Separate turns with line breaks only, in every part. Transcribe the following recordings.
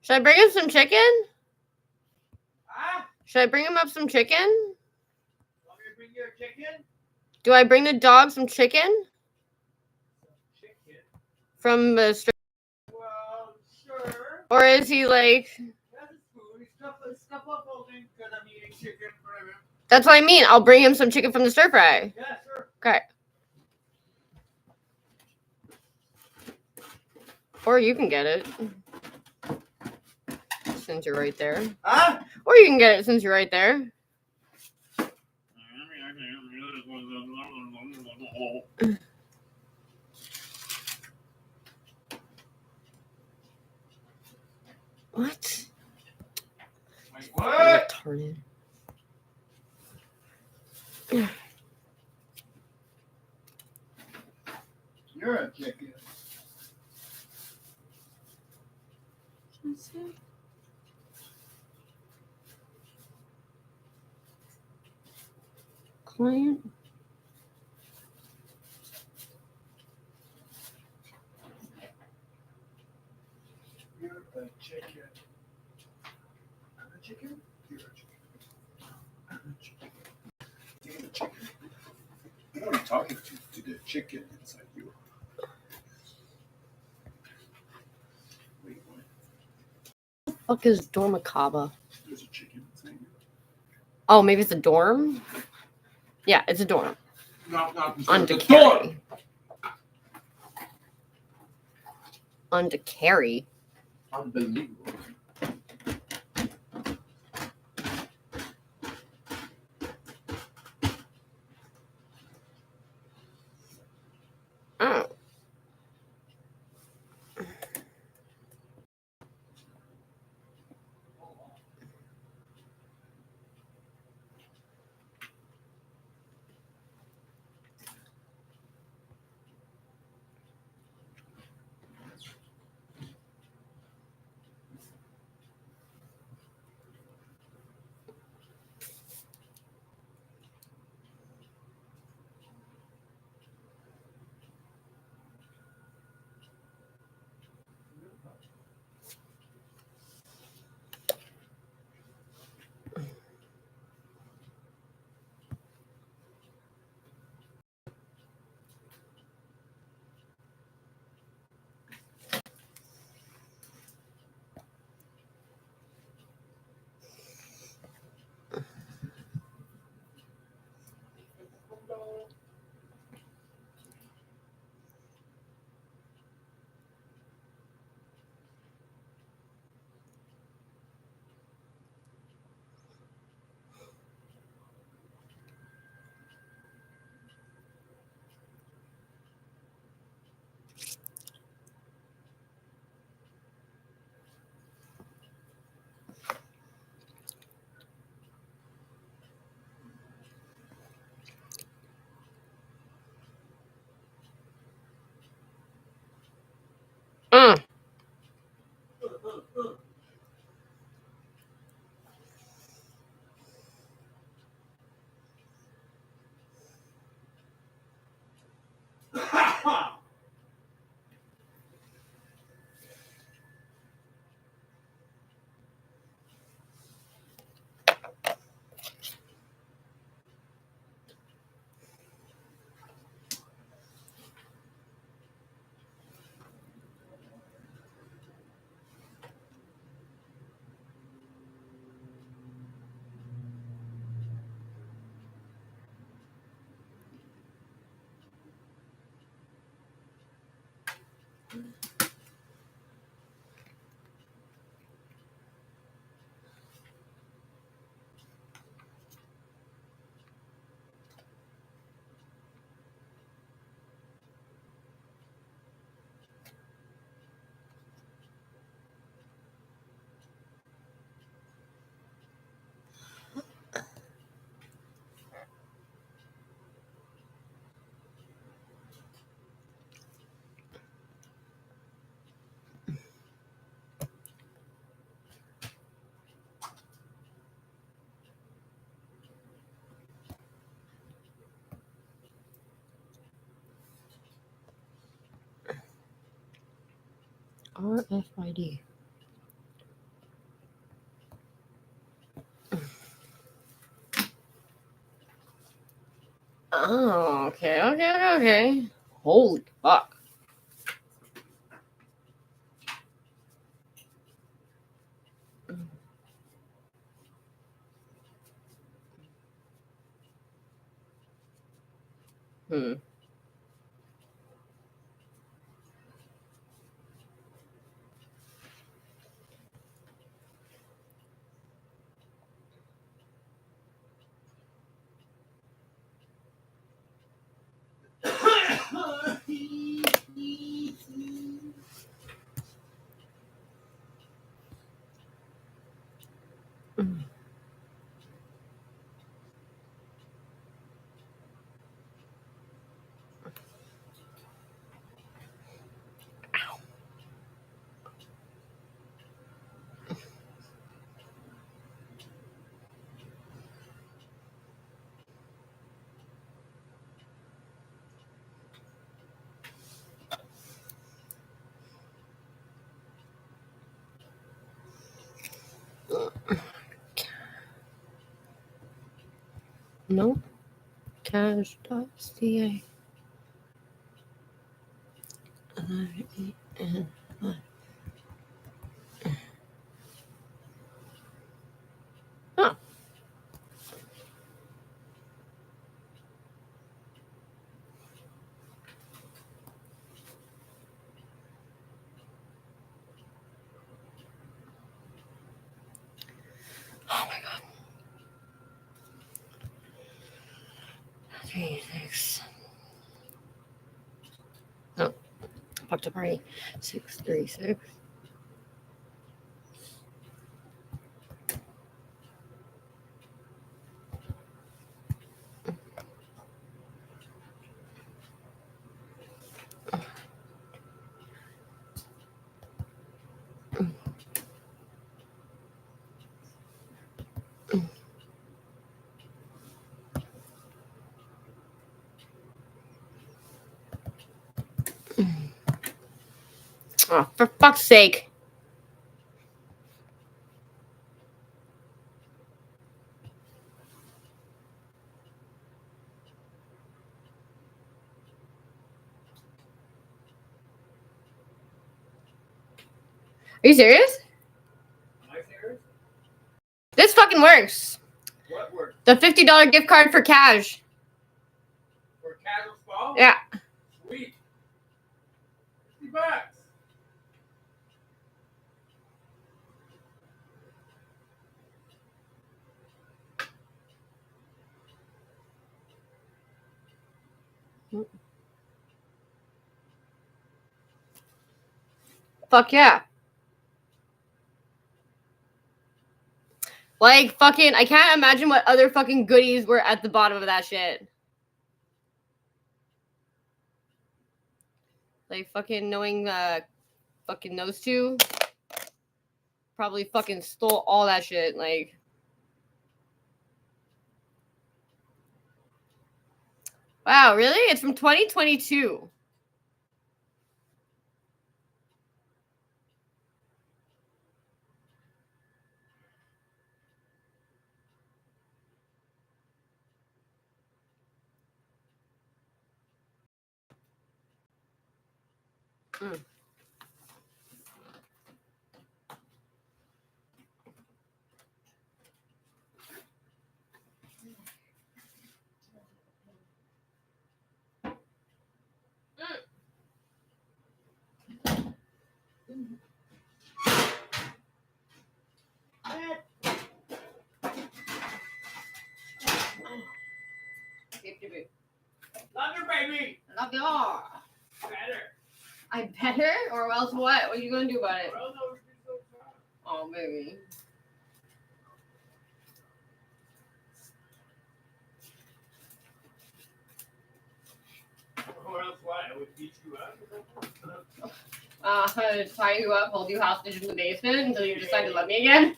Should I bring him some chicken?
Ah?
Should I bring him up some chicken?
Want me to bring you a chicken?
Do I bring the dog some chicken?
Chicken.
From the street?
Well, sure.
Or is he like...
That's his food. He's stuff up holding because I'm eating chicken for him.
That's what I mean. I'll bring him some chicken from the stir fry.
Yeah, sure.
Okay. Or you can get it. Since you're right there.
Huh?
Or you can get it since you're right there. What?
Like what?
Retarded.
You're a chicken.
Client.
You're a chicken. I'm a chicken? You're a chicken. I'm a chicken. You're a chicken. What are you talking to the chicken inside you? Wait, what?
What the fuck is Dormicaba?
There's a chicken inside you.
Oh, maybe it's a dorm? Yeah, it's a dorm.
No,
On
the
Carry. On Carry.
Unbelievable.
Oh. RFID. Oh, okay. Holy fuck. Hmm. No. Cash.ca. Huh. Oh my god. 3, 6. Oh, fuck to party. 6, 3, 6. Oh, for fuck's sake. Are you serious?
Am I serious?
This fucking works.
What works?
The $50 gift card for cash.
For casual spa?
Yeah.
Sweet. $50.
Fuck yeah. Like, fucking, I can't imagine what other fucking goodies were at the bottom of that shit. Like, fucking knowing, fucking those two probably fucking stole all that shit. Like, wow, really? It's from 2022. Mm.
Love you, baby.
Love you.
Better.
I better? Or else what? What are you gonna do about it?
Well, that would be so fun.
Oh, baby.
Or else what? I would beat you up.
Tie you up, hold you hostage in the basement until you decide to love me again.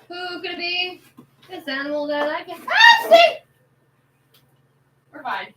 Who could it be? This animal that I can. Ah, see! We're fine.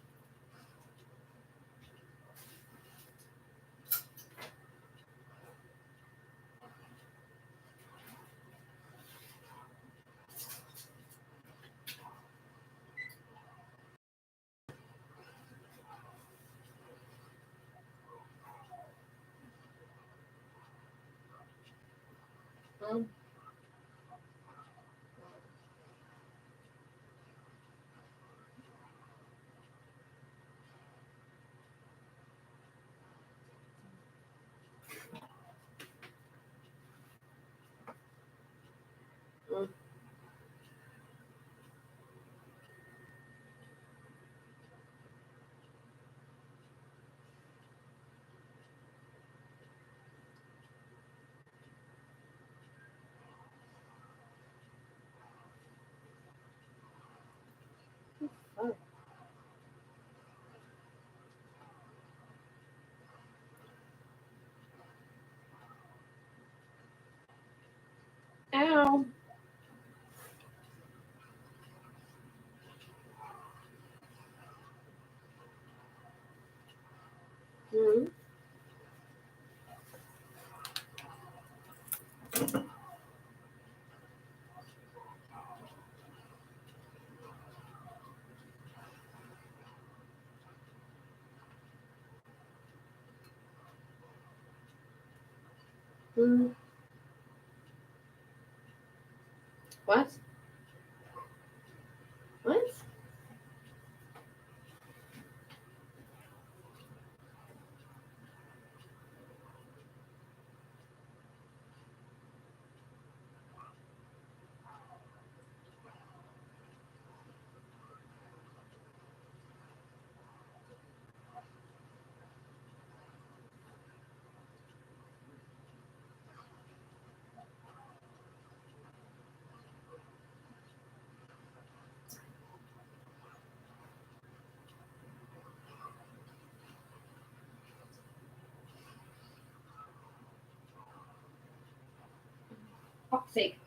Ow. Mm. Mm. What? What? Fuck's sake.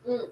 Mm. Mm.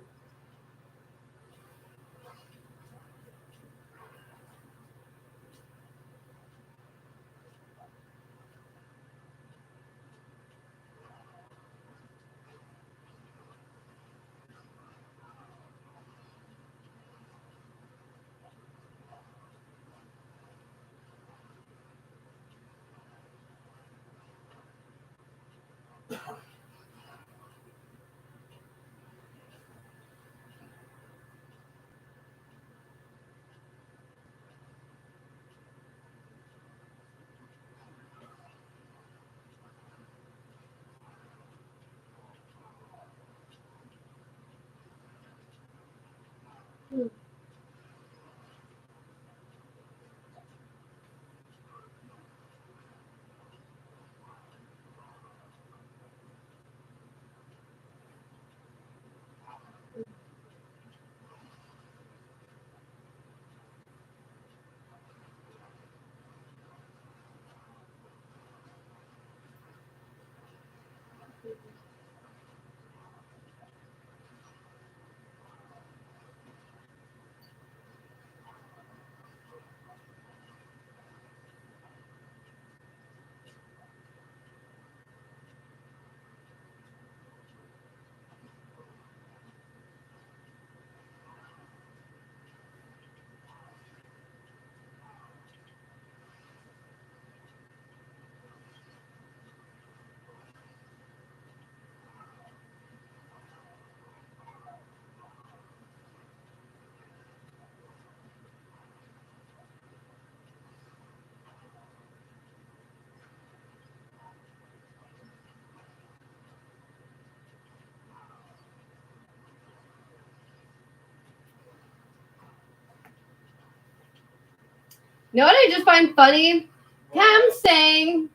You know what I just find funny? Pam saying,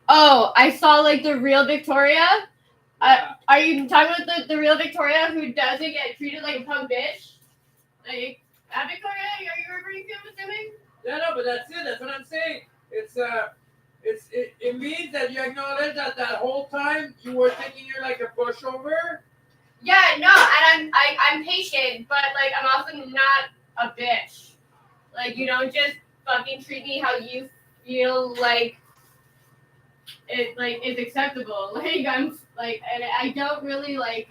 "Oh, I saw like the real Victoria." Are you talking about the real Victoria who doesn't get treated like a punk bitch? Like that Victoria? Are you referring to? I'm assuming.
Yeah, no, but that's it. That's what I'm saying. It means that you acknowledge that whole time you were thinking you're like a pushover.
Yeah, no, and I'm patient, but like I'm also not a bitch. Like you don't just fucking treat me how you feel like it like is acceptable. Like I'm like, and I don't really like.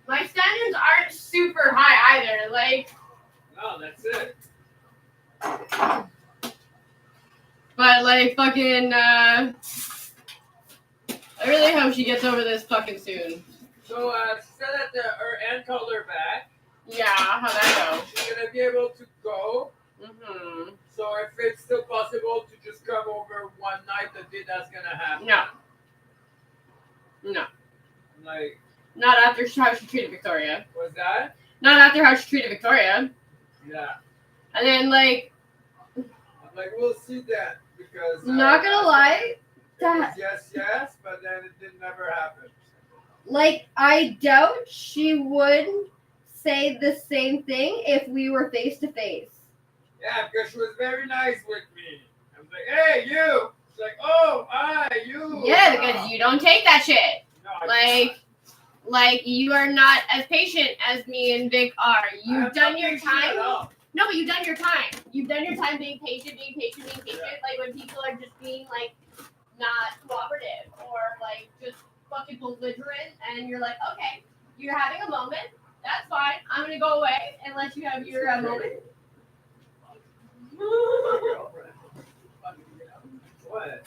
My standards aren't super high either. Like.
No, that's it.
But like fucking. I really hope she gets over this fucking soon.
So she said that her aunt called her back.
Yeah, how'd that go?
She's gonna be able to go.
Mm-hmm.
So if it's still possible to just come over one night, the day that's gonna happen.
No. No.
Like,
Not after how she treated Victoria.
was that?
Not after how she treated Victoria.
Yeah.
And then, like,
I'm like, we'll see that because.
Not gonna lie,
It was yes, but then it did never happen.
like, I doubt she would say the same thing if we were face to face.
Yeah, because she was very nice with me. I was like, hey, you. She's like, oh, you.
yeah, because you don't take that shit.
No, I
Like you are not as patient as me and Vic are. You've done your time. No, but you've done your time. You've done your time being patient.
Yeah.
Like when people are just being like not cooperative or like just fucking belligerent, and you're like, okay, you're having a moment. That's fine. I'm gonna go away and let you have your moment.
What?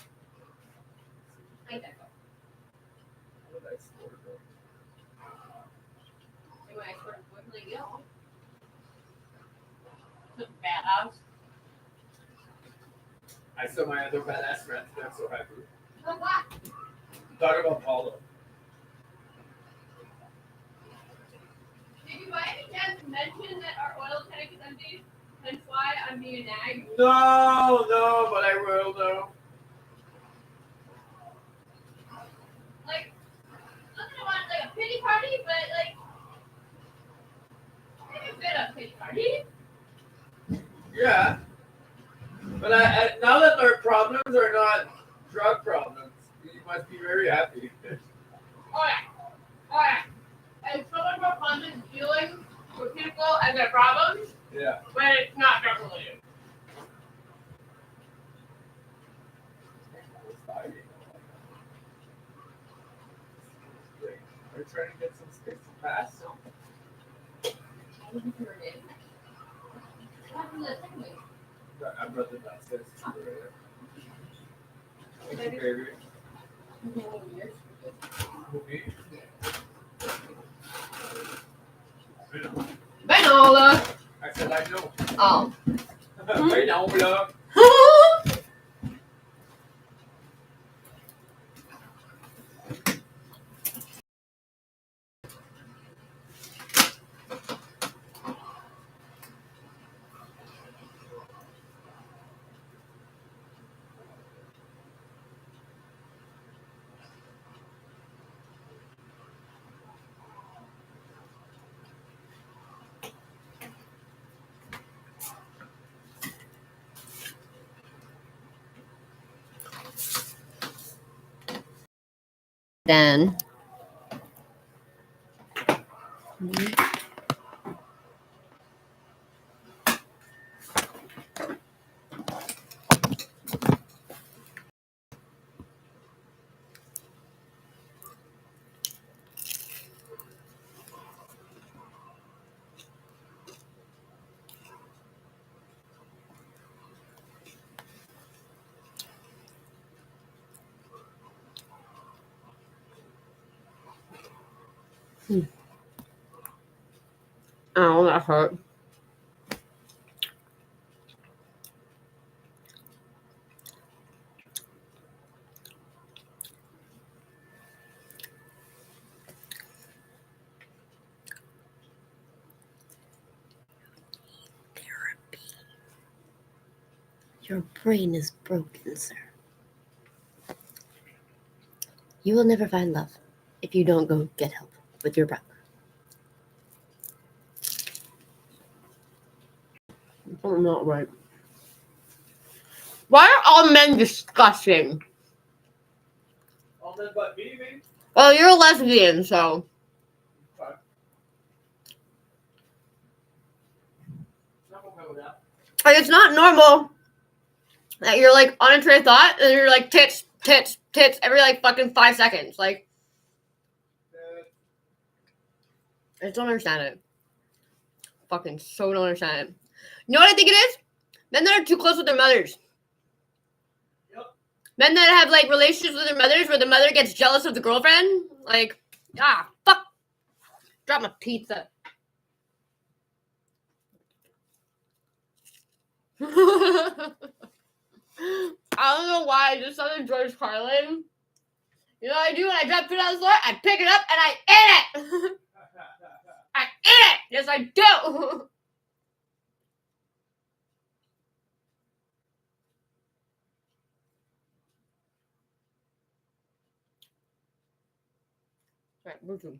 Like that.
What did I score, bro?
When I sort of quickly go. Badass.
I saw my other badass friends. I'm so happy.
But what?
Talk about Paulo.
Did you by any chance mention that our oil tank is empty? Hence why I'm being nagged.
No, but I will though.
Like, nothing about like a pity party, but like, maybe a bit of pity party.
Yeah. But I now that our problems are not drug problems, you must be very happy.
Alright. And some of our problems is dealing with people and their problems,
Yeah.
but it's not drug related.
Are you trying to get some space to pass? I brought them downstairs. Thank you, baby. Who, me?
Benola.
I said I know.
Oh.
I know, love.
Then. Oh, that hurt.
Your brain is broken, sir. You will never find love if you don't go get help with your brother.
I'm not right. Why are all men disgusting?
All men but me, man.
Well, you're a lesbian, so.
Fine. I'm okay with that.
Like, it's not normal that you're like on a train of thought and you're like tits every like fucking 5 seconds. Like, I just don't understand it. Fucking so don't understand it. You know what I think it is? Men that are too close with their mothers.
Yep.
Men that have like relationships with their mothers where the mother gets jealous of the girlfriend. Like, fuck. Drop my pizza. I don't know why I just sounded George Carlin. You know what I do when I drop food on the floor? I pick it up and I eat it. I eat it. Yes, I do. Right, YouTube.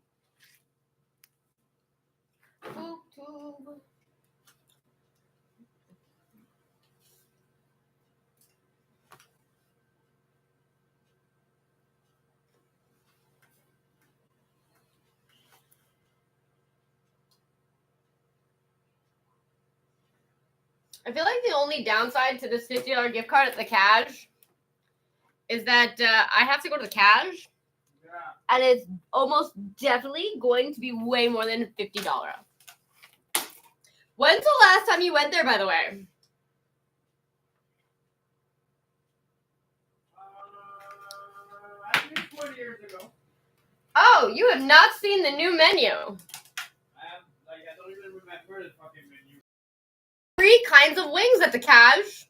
YouTube. I feel like the only downside to this $50 gift card at the cash is that I have to go to the cash, and it's almost definitely going to be way more than $50. When's the last time you went there, by the way?
I think 20 years ago.
Oh, you have not seen the new menu.
I don't even remember the fucking menu.
3 kinds of wings at the cash.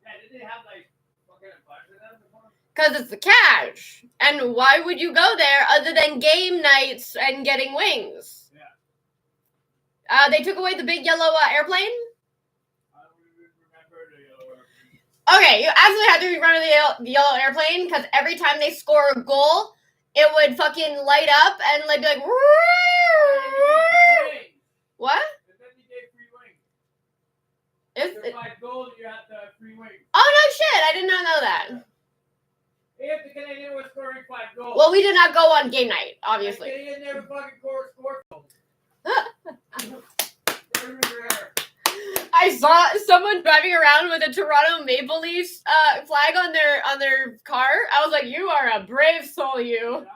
Yeah, did they have like fucking advice for that before?
Because it's the cash. And why would you go there other than game nights and getting wings?
Yeah.
They took away the big yellow airplane.
I don't even remember the yellow airplane.
Okay, you absolutely have to remember the yellow airplane because every time they score a goal, it would fucking light up and like be like. What?
And then you gave free wings.
Is
If by gold, you had the free wings.
Oh no shit! I did not know that.
If the Canadian was scoring 5 goals.
Well, we did not go on game night, obviously.
The Canadian never fucking scored goals.
I saw someone driving around with a Toronto Maple Leafs flag on their car. I was like, "You are a brave soul, you,"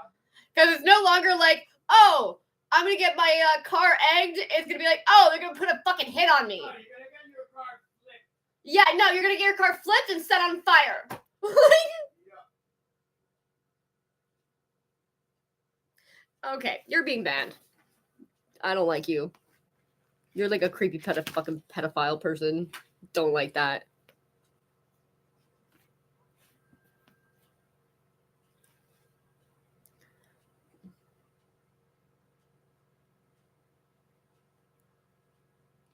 because it's no longer like, "Oh, I'm gonna get my car egged." It's gonna be like, "Oh, they're gonna put a fucking hit on me."
No, you're gonna get your car flipped.
Yeah, no, you're gonna get your car flipped and set on fire. Okay, you're being banned. I don't like you. You're like a creepy fucking pedophile person. Don't like that.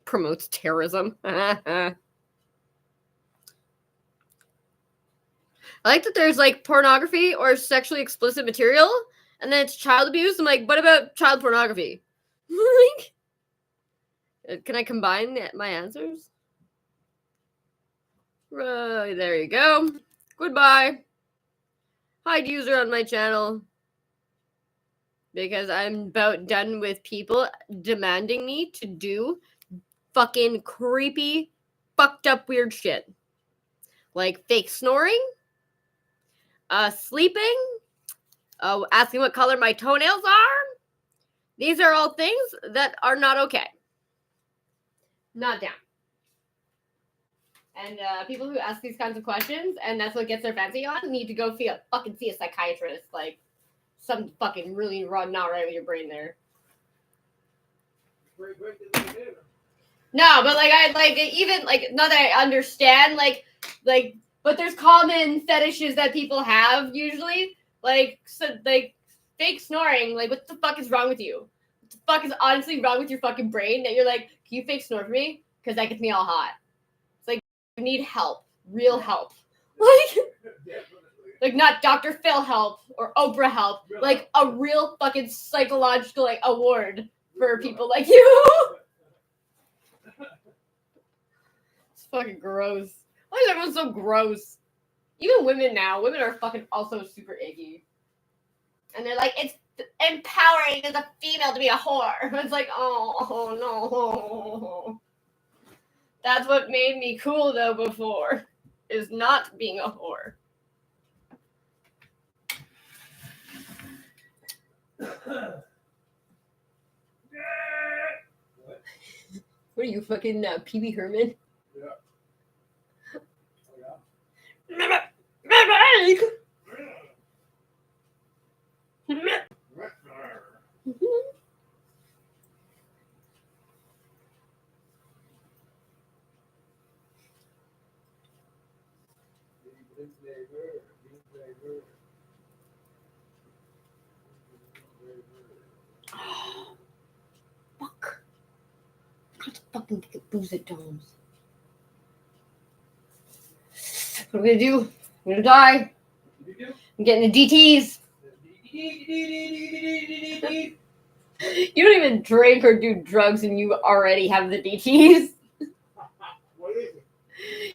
Promotes terrorism. I like that there's like pornography or sexually explicit material, and then it's child abuse. I'm like, what about child pornography? Can I combine my answers? Right, there you go. Goodbye. Hide user on my channel. Because I'm about done with people demanding me to do fucking creepy, fucked up weird shit. Like fake snoring, sleeping, asking what color my toenails are. These are all things that are not okay. Not down. And people who ask these kinds of questions, and that's what gets their fancy on, need to go see a psychiatrist. Like, something fucking really not right with your brain there. No, but like I like even like not that I understand but there's common fetishes that people have usually like fake snoring. Like, what the fuck is wrong with you? What the fuck is honestly wrong with your fucking brain that you're like, can you fake snore for me? Because that gets me all hot. It's like, you need help, real help, like not Dr. Phil help or Oprah help, like a real fucking psychological like award for people like you. It's fucking gross. Why is everyone so gross? Even women now. Women are fucking also super icky. And they're like, it's empowering as a female to be a whore. It's like, oh no. That's what made me cool though before, is not being a whore. What are you, fucking Pee-wee Herman?
Yeah.
fucking booze at Dom's. What are we gonna do? I'm gonna die. I'm getting the DTs. You don't even drink or do drugs and you already have the DTs.
What is it?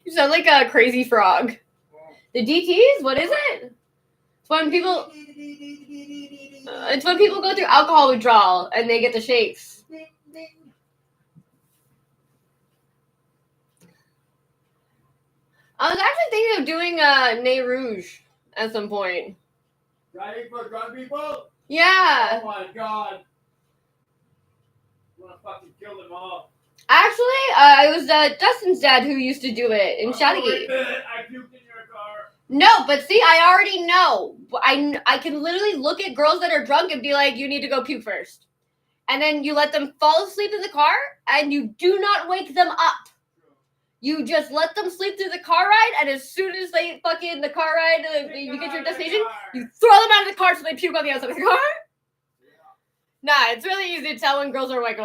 You sound like a crazy frog. The DTs? What is it? It's when people go through alcohol withdrawal and they get the shakes. I was actually thinking of doing Nez Rouge at some point.
Driving for drunk people?
Yeah.
Oh my god. I'm gonna fucking kill them all.
Actually, it was Dustin's dad who used to do it in Chattagate.
I puked in your car.
No, but see, I already know. I can literally look at girls that are drunk and be like, you need to go puke first. And then you let them fall asleep in the car, and you do not wake them up. You just let them sleep through the car ride, and as soon as they fucking the car ride, you get to your destination, you throw them out of the car so they puke on the outside of the car. Nah, it's really easy to tell when girls are white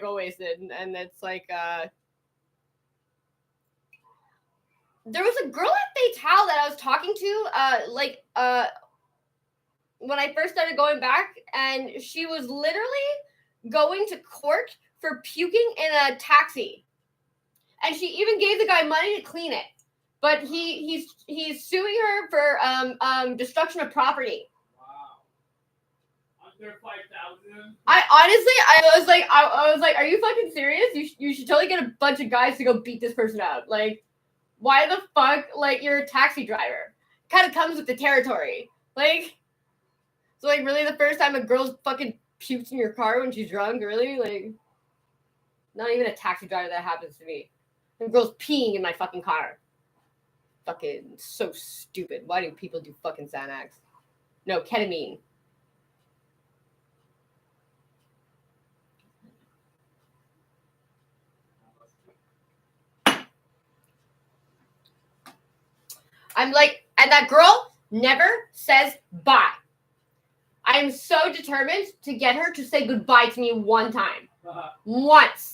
girl wasted, and it's like there was a girl at Fatal that I was talking to, when I first started going back, and she was literally going to court for puking in a taxi. And she even gave the guy money to clean it. But he's suing her for destruction of property.
Wow. Under 5,000?
I was like, are you fucking serious? You should totally get a bunch of guys to go beat this person up. Like, why the fuck? Like, you're a taxi driver. Kind of comes with the territory. Like, so like, really, the first time a girl's fucking pukes in your car when she's drunk, really? Like, not even a taxi driver that happens to me. The girl's peeing in my fucking car. Fucking so stupid. Why do people do fucking Xanax? No, ketamine. I'm like, and that girl never says bye. I am so determined to get her to say goodbye to me one time. Once.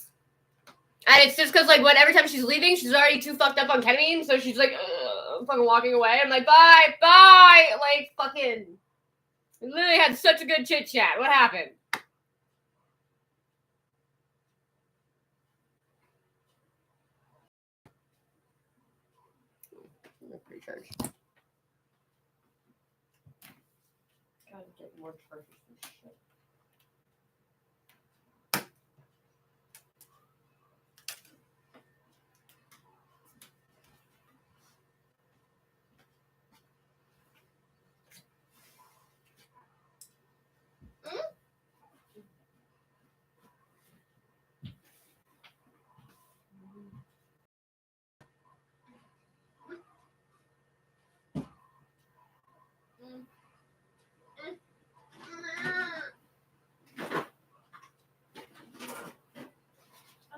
And it's just because, like, every time she's leaving, she's already too fucked up on ketamine, so she's like, fucking walking away. I'm like, bye. Like, fucking. We literally had such a good chit chat. What happened? Pretty charged. Gotta get more charges for shit.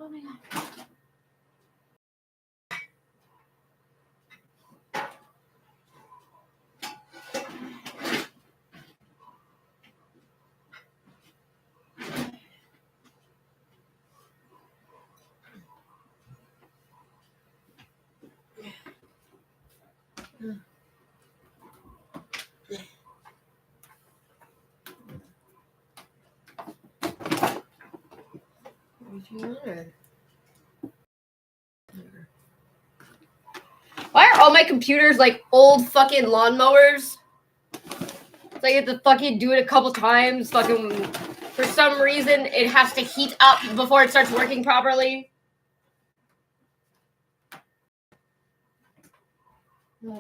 Oh my god. Why are all my computers like old fucking lawnmowers? It's like you have to fucking do it a couple times. Fucking, for some reason, it has to heat up before it starts working properly. I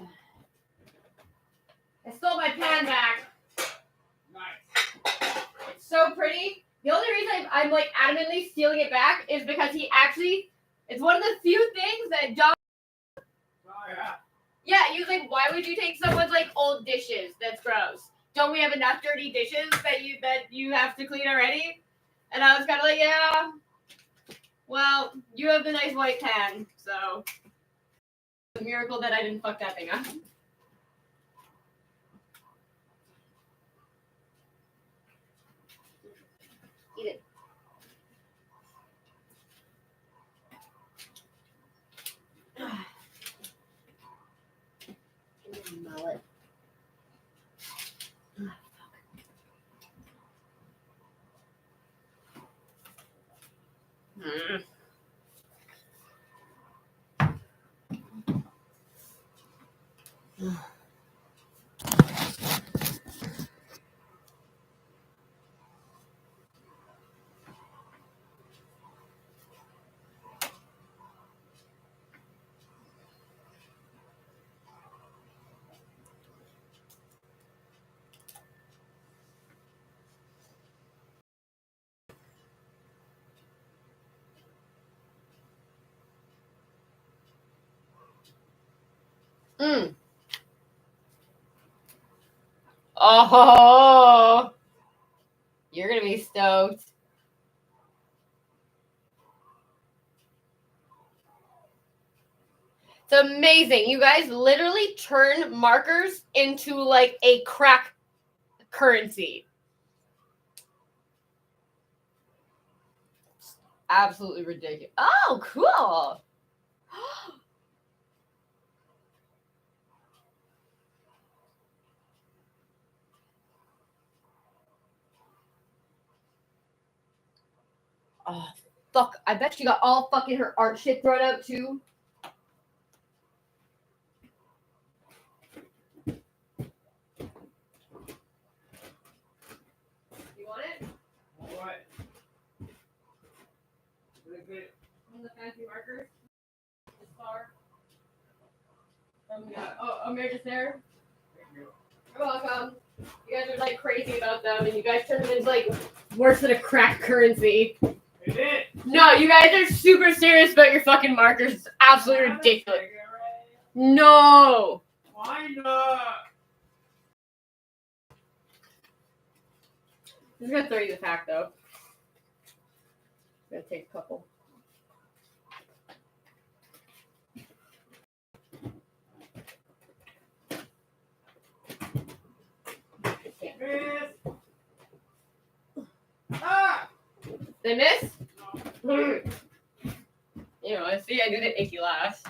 stole my pan back.
Nice.
It's so pretty. The only reason I'm like adamantly stealing it back is because it's one of the few things that John.
Oh, yeah.
Yeah, he was like, why would you take someone's like old dishes? That's gross. Don't we have enough dirty dishes that you have to clean already? And I was kind of like, yeah. Well, you have the nice white pan, so it's a miracle that I didn't fuck that thing up. Eat it. Mm. Oh, you're gonna be stoked. It's amazing. You guys literally turn markers into like a crack currency. Absolutely ridiculous. Oh, cool. Oh, fuck. I bet she got all fucking her art shit thrown out too. You want it?
What? What is it?
From the fancy markers? This far. Oh, Amir just there?
Thank you.
You're welcome. You guys are like crazy about them, and you guys turn them into like worse than a crack currency.
It is.
No, you guys are super serious about your fucking markers. It's absolutely ridiculous. No.
Why not?
I'm just gonna throw you the pack though. I'm gonna take a couple.
Miss. Ah!
They miss?
No.
You know, see, I did it icky last.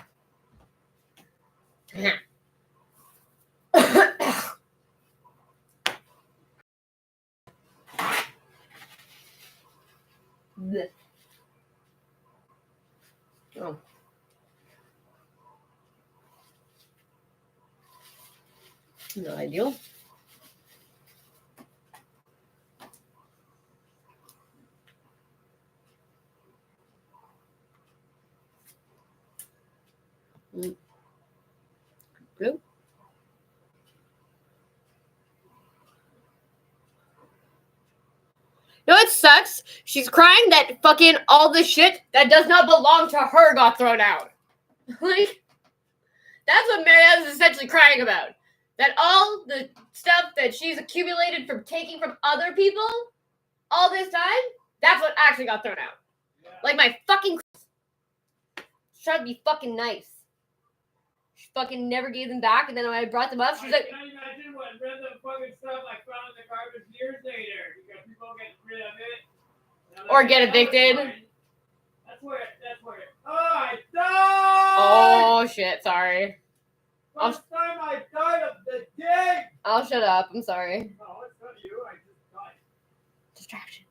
Blech. Oh. Not ideal. Good. No, it sucks. She's crying that fucking all the shit that does not belong to her got thrown out. Like, that's what Marianne's essentially crying about. That all the stuff that she's accumulated from taking from other people all this time, that's what actually got thrown out.
Yeah.
Like my fucking trying to be fucking nice. She fucking never gave them back, and then when I brought them up, she's like,
I can't imagine what random fucking stuff I found in the garbage years later because people get rid of it. And
Or
like,
get
that was
evicted.
mine. That's where. Oh, I died!
oh shit, sorry.
First time I died of the day!
I'll shut up. I'm sorry.
No, it's not you. I just died.
Distraction.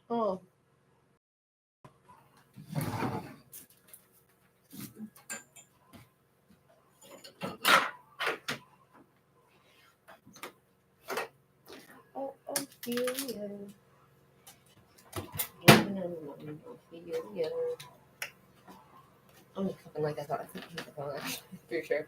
Oh. Oh, Ophelia. Ophelia. I'm just fucking like I thought. I think I hit the phone, actually. Pretty sure.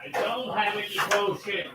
I don't have any potion.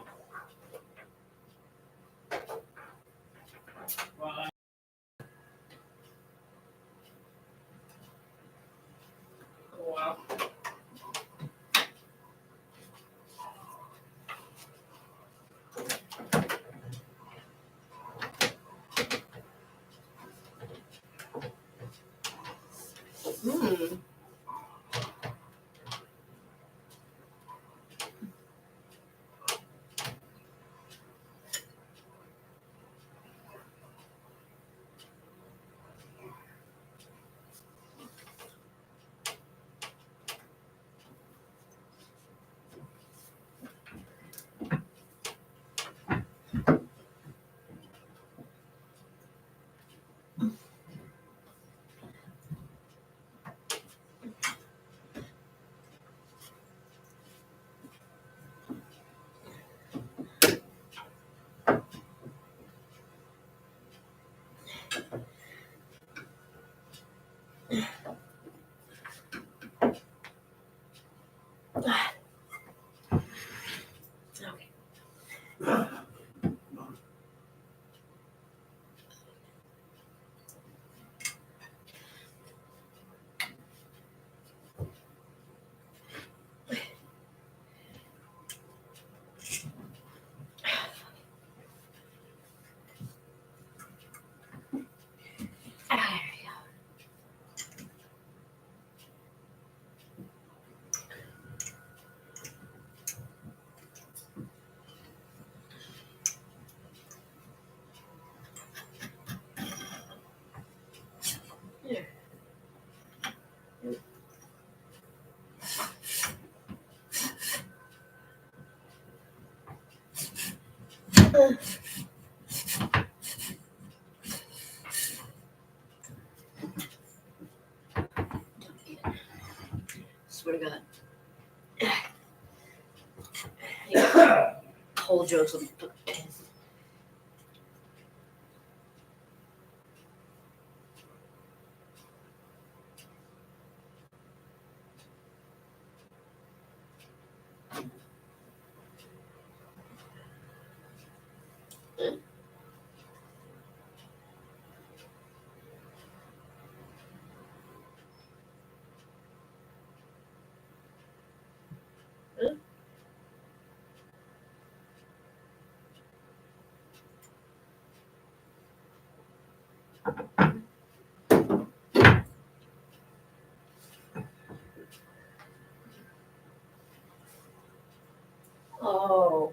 Swear to God. Whole jokes will be fucking pissed. Oh.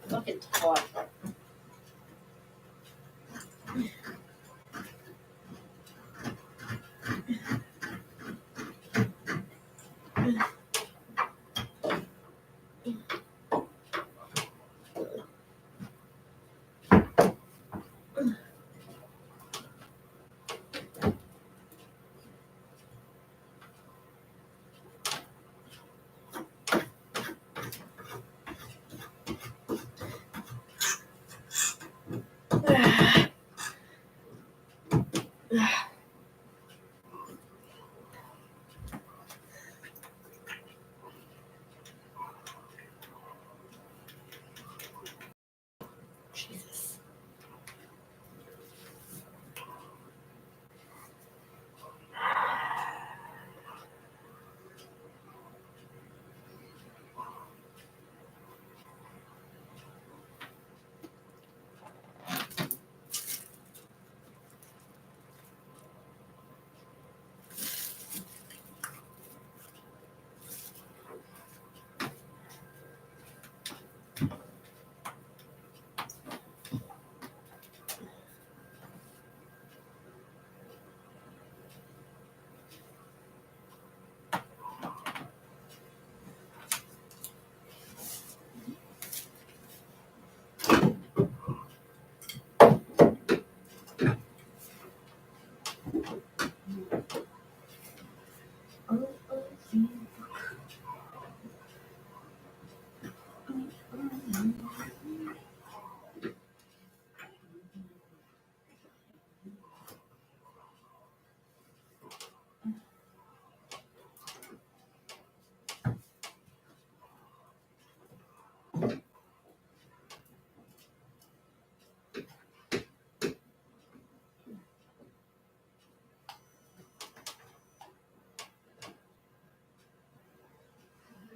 Fucking talk.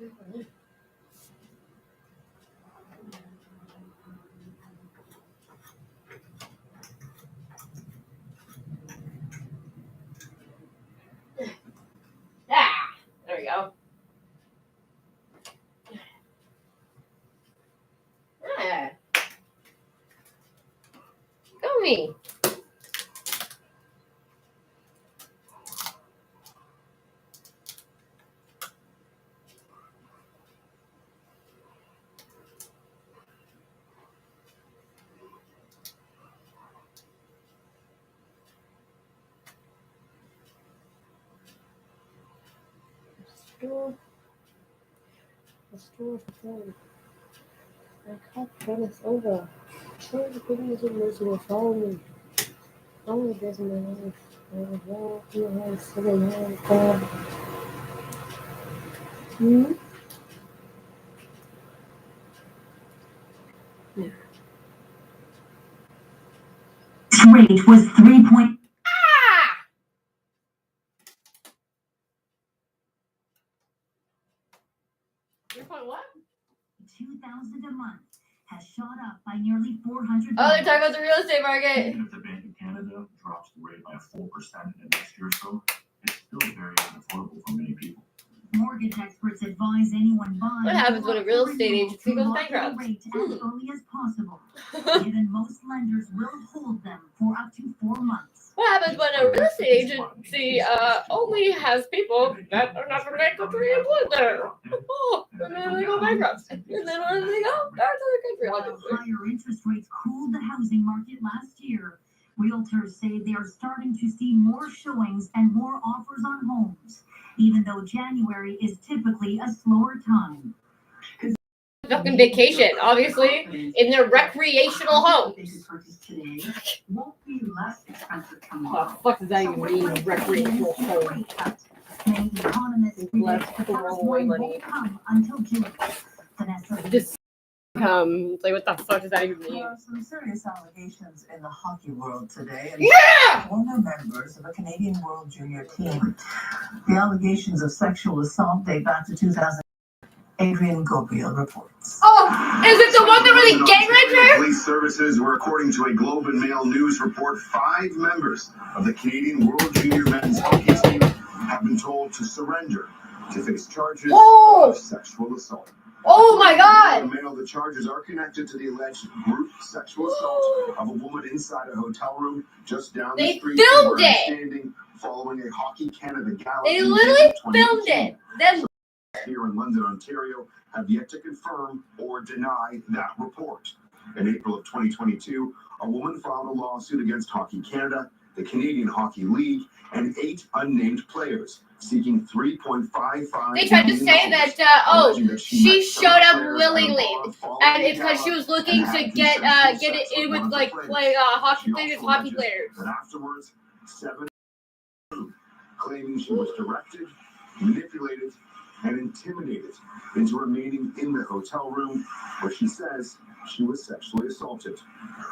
Ah, there we go. Ah. Go me. Restore phone. I can't turn this over. Turn the videos in this will follow me. Oh, it doesn't matter. I was walking around sitting there. Hmm?
Rate was 3.
Ah! 3 what?
2,000 a month has shot up by nearly 400.
Oh, they're talking about the real estate market.
Even if the Bank of Canada drops the rate by a full percent in the next year or so, it's still very unaffordable for many people.
Mortgage experts advise anyone buying.
What happens when a real estate agency goes bankrupt?
Rate as early as possible, given most lenders will hold them for up to 4 months.
What happens when a real estate agency only has people that are not from that country employed there? Oh, and then they go bankrupt. And then where do they go? Back to the country,
While
obviously.
higher interest rates cooled the housing market last year, realtors say they are starting to see more showings and more offers on homes, even though January is typically a slower time.
Fucking vacation, obviously, in their recreational homes.
Won't be less expensive
What the fuck does that even mean, recreational home?
Many economists
Less
predict the first
throwaway
one
money.
won't come until June. Vanessa,
Just like, what the fuck does that even mean?
There are some serious allegations in the hockey world today. And
Yeah!
former members of a Canadian World Junior team. The allegations of sexual assault date back to 2000. Adrian Gabriel reports.
Oh, is it the one that was a gang ranger?
Police services were, according to a Globe and Mail News report, 5 members of the Canadian World Junior men's hockey team have been told to surrender to face charges of sexual assault.
Oh my god!
The Mail, the charges are connected to the alleged group sexual assault of a woman inside a hotel room just down the street
filmed
from where
it!
I'm standing following a Hockey Canada gala.
They
in
literally
June
filmed
2018.
it. Then
Here in London, Ontario, have yet to confirm or deny that report. In April of 2022, a woman filed a lawsuit against Hockey Canada, the Canadian Hockey League, and 8 unnamed players, seeking $3.55
they tried to say that, she showed up willingly, and it's because she was looking to get it in with like play hockey players, hockey players.
But afterwards, 7 claiming she was directed, manipulated, and intimidated into remaining in the hotel room where she says she was sexually assaulted.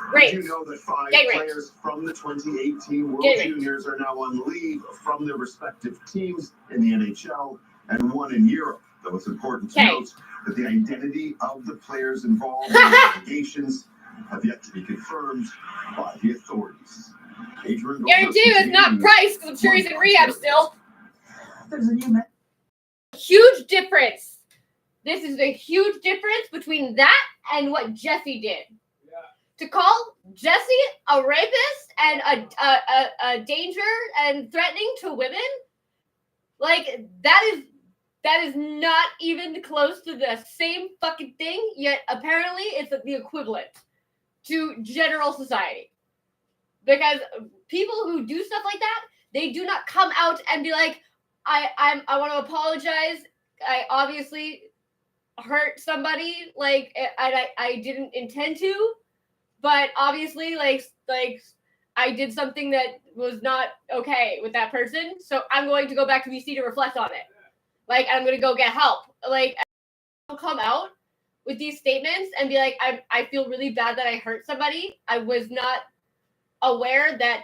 Great.
Did you know that 5
Get
players from the 2018 World
Get
Juniors are now on leave from their respective teams in the NHL and 1 in Europe? Though it's important to note that the identity of the players involved in the allegations have yet to be confirmed by the authorities. Adrian
Guarantee you it's not Price, because I'm sure he's in rehab still.
There's a new
Huge difference. This is a huge difference between that and what Jesse did.
Yeah.
To call Jesse a rapist and a danger and threatening to women, like that is not even close to the same fucking thing. Yet apparently it's the equivalent to general society. Because people who do stuff like that, they do not come out and be like, I want to apologize. I obviously hurt somebody, like, and I didn't intend to, but obviously, like I did something that was not okay with that person. So I'm going to go back to BC to reflect on it. Like, I'm going to go get help. Like, I'll come out with these statements and be like, I feel really bad that I hurt somebody. I was not aware that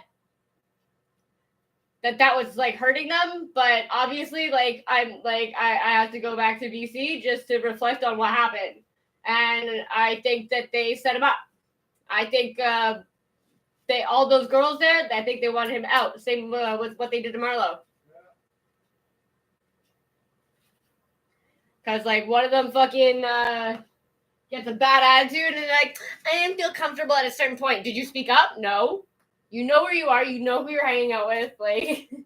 that was like hurting them, but obviously like I have to go back to BC just to reflect on what happened, and I think that they set him up. I think all those girls there, I think they wanted him out. Same with what they did to Marlo. Because like one of them fucking gets a bad attitude and they're like, I didn't feel comfortable at a certain point. Did you speak up? No. You know where you are. You know who you're hanging out with. Like, you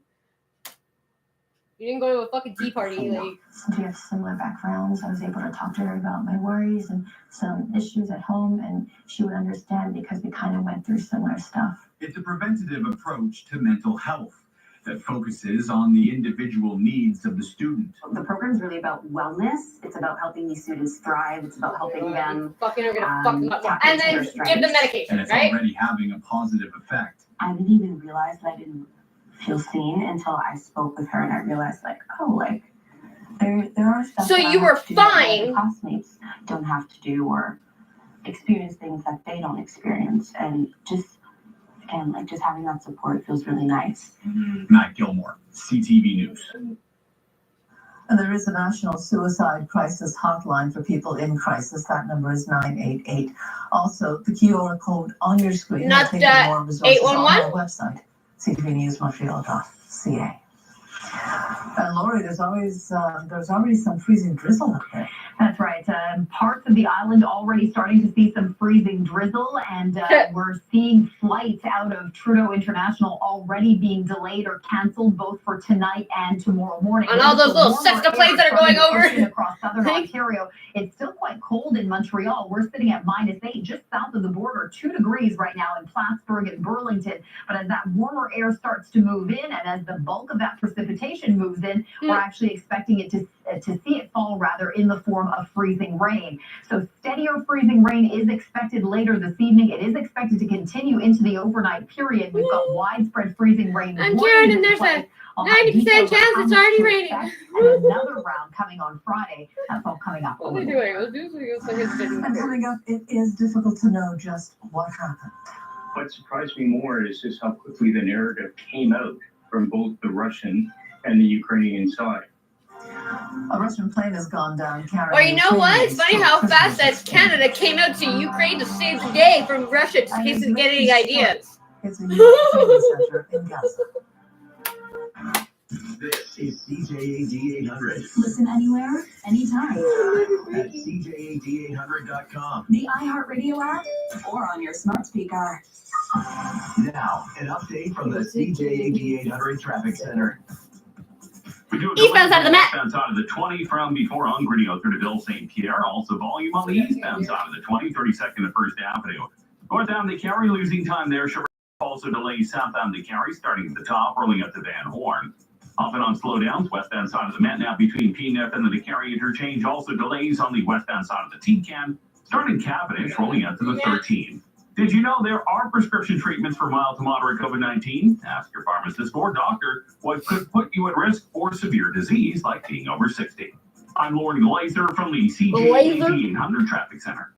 didn't go to a fucking tea party. Like,
Since we have similar backgrounds, I was able to talk to her about my worries and some issues at home, and she would understand because we kind of went through similar stuff.
It's a preventative approach to mental health that focuses on the individual needs of the student.
The program is really about wellness. It's about helping these students thrive. It's about helping them.
Fucking are gonna fuck them up more.
tap
And
into
then
their
give
strengths.
them medication,
And it's
right?
already having a positive effect.
I didn't even realize that I didn't feel seen until I spoke with her, and I realized, like, oh, like there are stuff.
So
that I
you
have
were
to do that
fine.
other classmates don't have to do or experience things that they don't experience, and just again, like just having that support feels really nice.
Matt Gilmore, CTV News.
And there is a national suicide crisis hotline for people in crisis. That number is 988. Also, the QR code on your screen.
Not
will take you to more resources on
811?
our website, ctvnewsmontreal.ca. And Lori, there's already some freezing drizzle up there.
That's right. Parts of the island already starting to see some freezing drizzle, and we're seeing flights out of Trudeau International already being delayed or canceled both for tonight and tomorrow morning.
On all those little Cessna planes that are going over.
Across southern Ontario. It's still quite cold in Montreal. We're sitting at -8 just south of the border, 2 degrees right now in Plattsburgh and Burlington. But as that warmer air starts to move in, and as the bulk of that precipitation moves in, we're actually expecting it to see it fall rather in the form of freezing rain. So steadier freezing rain is expected later this evening. It is expected to continue into the overnight period. We've got widespread freezing rain.
I'm Jared, and there's a 90% chance it's already raining.
And another round coming on Friday. That's all coming up.
What are they doing?
And coming up, it is difficult to know just what happened.
What surprised me more is just how quickly the narrative came out from both the Russian and the Ukrainian side.
A Russian plane has gone down carrying.
Or you know what? It's funny how
Christmas
fast that Canada came out to Ukraine to save the day from Russia in case of getting any ideas.
It's a U.S. training center in Gaza.
This is CJAD 800
Listen anywhere, anytime.
at CJAD800.com.
The iHeartRadio app or on your smart speaker.
Now, an update from the CJAD 800 Traffic Center.
We do a
Eastbound side of the map.
Eastbound side of the 20 from before on Gridio through to Ville St. Pierre. Also volume on the eastbound side of the 20, 32nd to 1st Avenue. Northbound to Cary, losing time there. Also delays southbound to Cary, starting at the top, rolling up to Van Horn. Off and on slowdowns, westbound side of the Met now between PNF and the DeCary interchange. Also delays on the westbound side of the T-Can, starting Cavendish, rolling out to the 13. Did you know there are prescription treatments for mild to moderate COVID-19? Ask your pharmacist or doctor what could put you at risk for severe disease like being over 60. I'm Lauren Glazer from the CJAD 800 Traffic Center.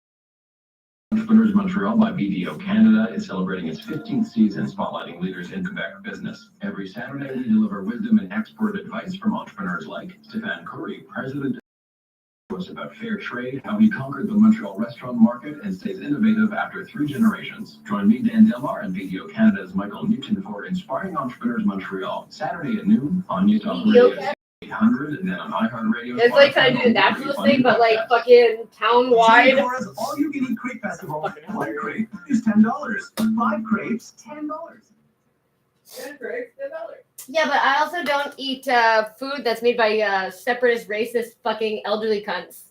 Entrepreneurs Montreal by BDO Canada is celebrating its 15th season, spotlighting leaders in Quebec business. Every Saturday, we deliver wisdom and expert advice from entrepreneurs like Stéphane Coury, president us about fair trade, how he conquered the Montreal restaurant market and stays innovative after 3 generations. Join me, Dan Delmar, and BDO Canada's Michael Newton for Inspiring Entrepreneurs Montreal, Saturday at noon on News Talk Radio 800 and then on iHeartRadio.
It's like kind of do the naturalist thing, but like fucking town-wide.
Sephora all you can eat crepe festival. 1 crepe is $10. 5 crepes, $10.
10 grapes, $10.
Yeah, but I also don't eat food that's made by separatist, racist, fucking elderly cunts.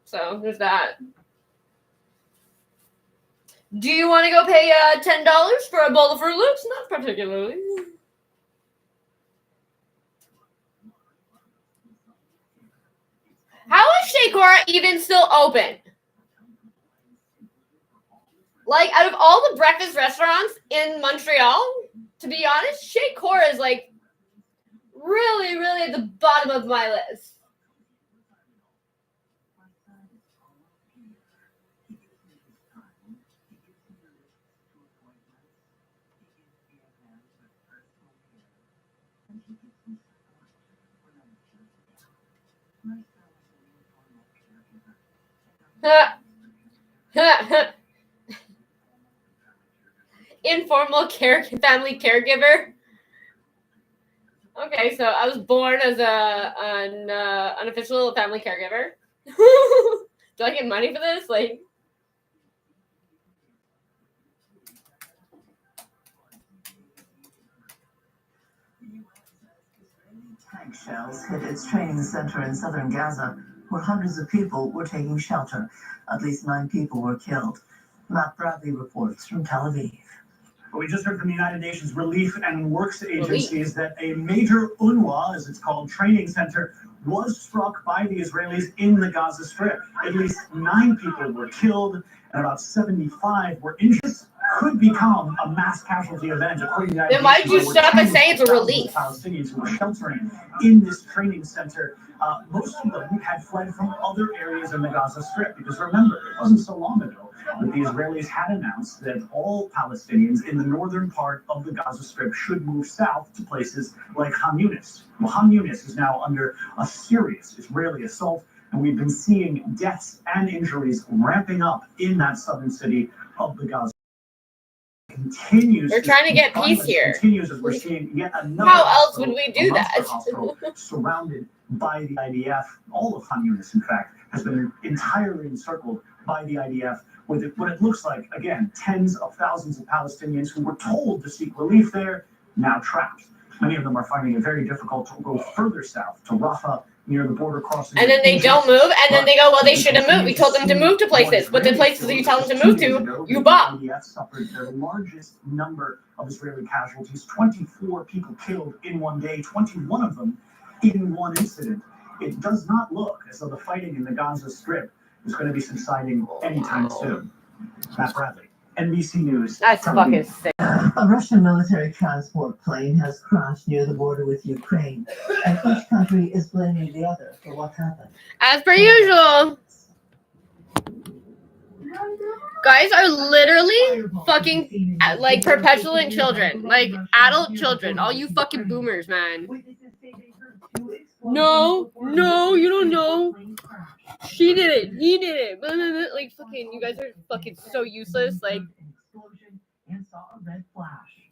So there's that. Do you want to go pay $10 for a bowl of Fruit Loops? Not particularly. How is Shakora even still open? Like, out of all the breakfast restaurants in Montreal, to be honest, Shakora is like really, really at the bottom of my list. Informal family caregiver. Okay, so I was born as an unofficial family caregiver. Do I get money for this? Like,
Tank shells hit its training center in southern Gaza, where hundreds of people were taking shelter. At least 9 people were killed. Matt Bradley reports from Tel Aviv.
We just heard from the United Nations Relief and Works Agencies that a major UNRWA, as it's called, training center was struck by the Israelis in the Gaza Strip. At least 9 people were killed and about 75 were injured. This could become a mass casualty event, according to the
then why did you stop and say it's a relief?
Palestinians who were sheltering in this training center. Most of them had fled from other areas in the Gaza Strip, because remember, it wasn't so long ago that the Israelis had announced that all Palestinians in the northern part of the Gaza Strip should move south to places like Khan Yunis. Well, Khan Yunis is now under a serious Israeli assault, and we've been seeing deaths and injuries ramping up in that southern city of the Gaza. Continues.
We're trying to get peace here.
Continues as we're seeing yet another.
How else would we do that?
Hospital surrounded by the IDF. All of Khan Yunis, in fact, has been entirely encircled by the IDF. With what it looks like, again, tens of thousands of Palestinians who were told to seek relief there, now trapped. Many of them are finding it very difficult to go further south to Rafah, near the border crossing.
And then they don't move, and then they go, well, they should have moved. We told them to move to places, but the places that you tell them to move to, you bomb.
The IDF suffered their largest number of Israeli casualties, 24 people killed in one day, 21 of them in one incident. It does not look as though the fighting in the Gaza Strip is going to be subsiding anytime soon. Matt Bradley, NBC News.
That's fucking sick.
A Russian military transport plane has crashed near the border with Ukraine, and each country is blaming the other for what happened.
As per usual. Guys are literally fucking like perpetual children, like adult children. All you fucking boomers, man. No, you don't know. She did it. He did it. Blah, blah, blah. Like fucking, you guys are fucking so useless. Like,
and saw a red flash.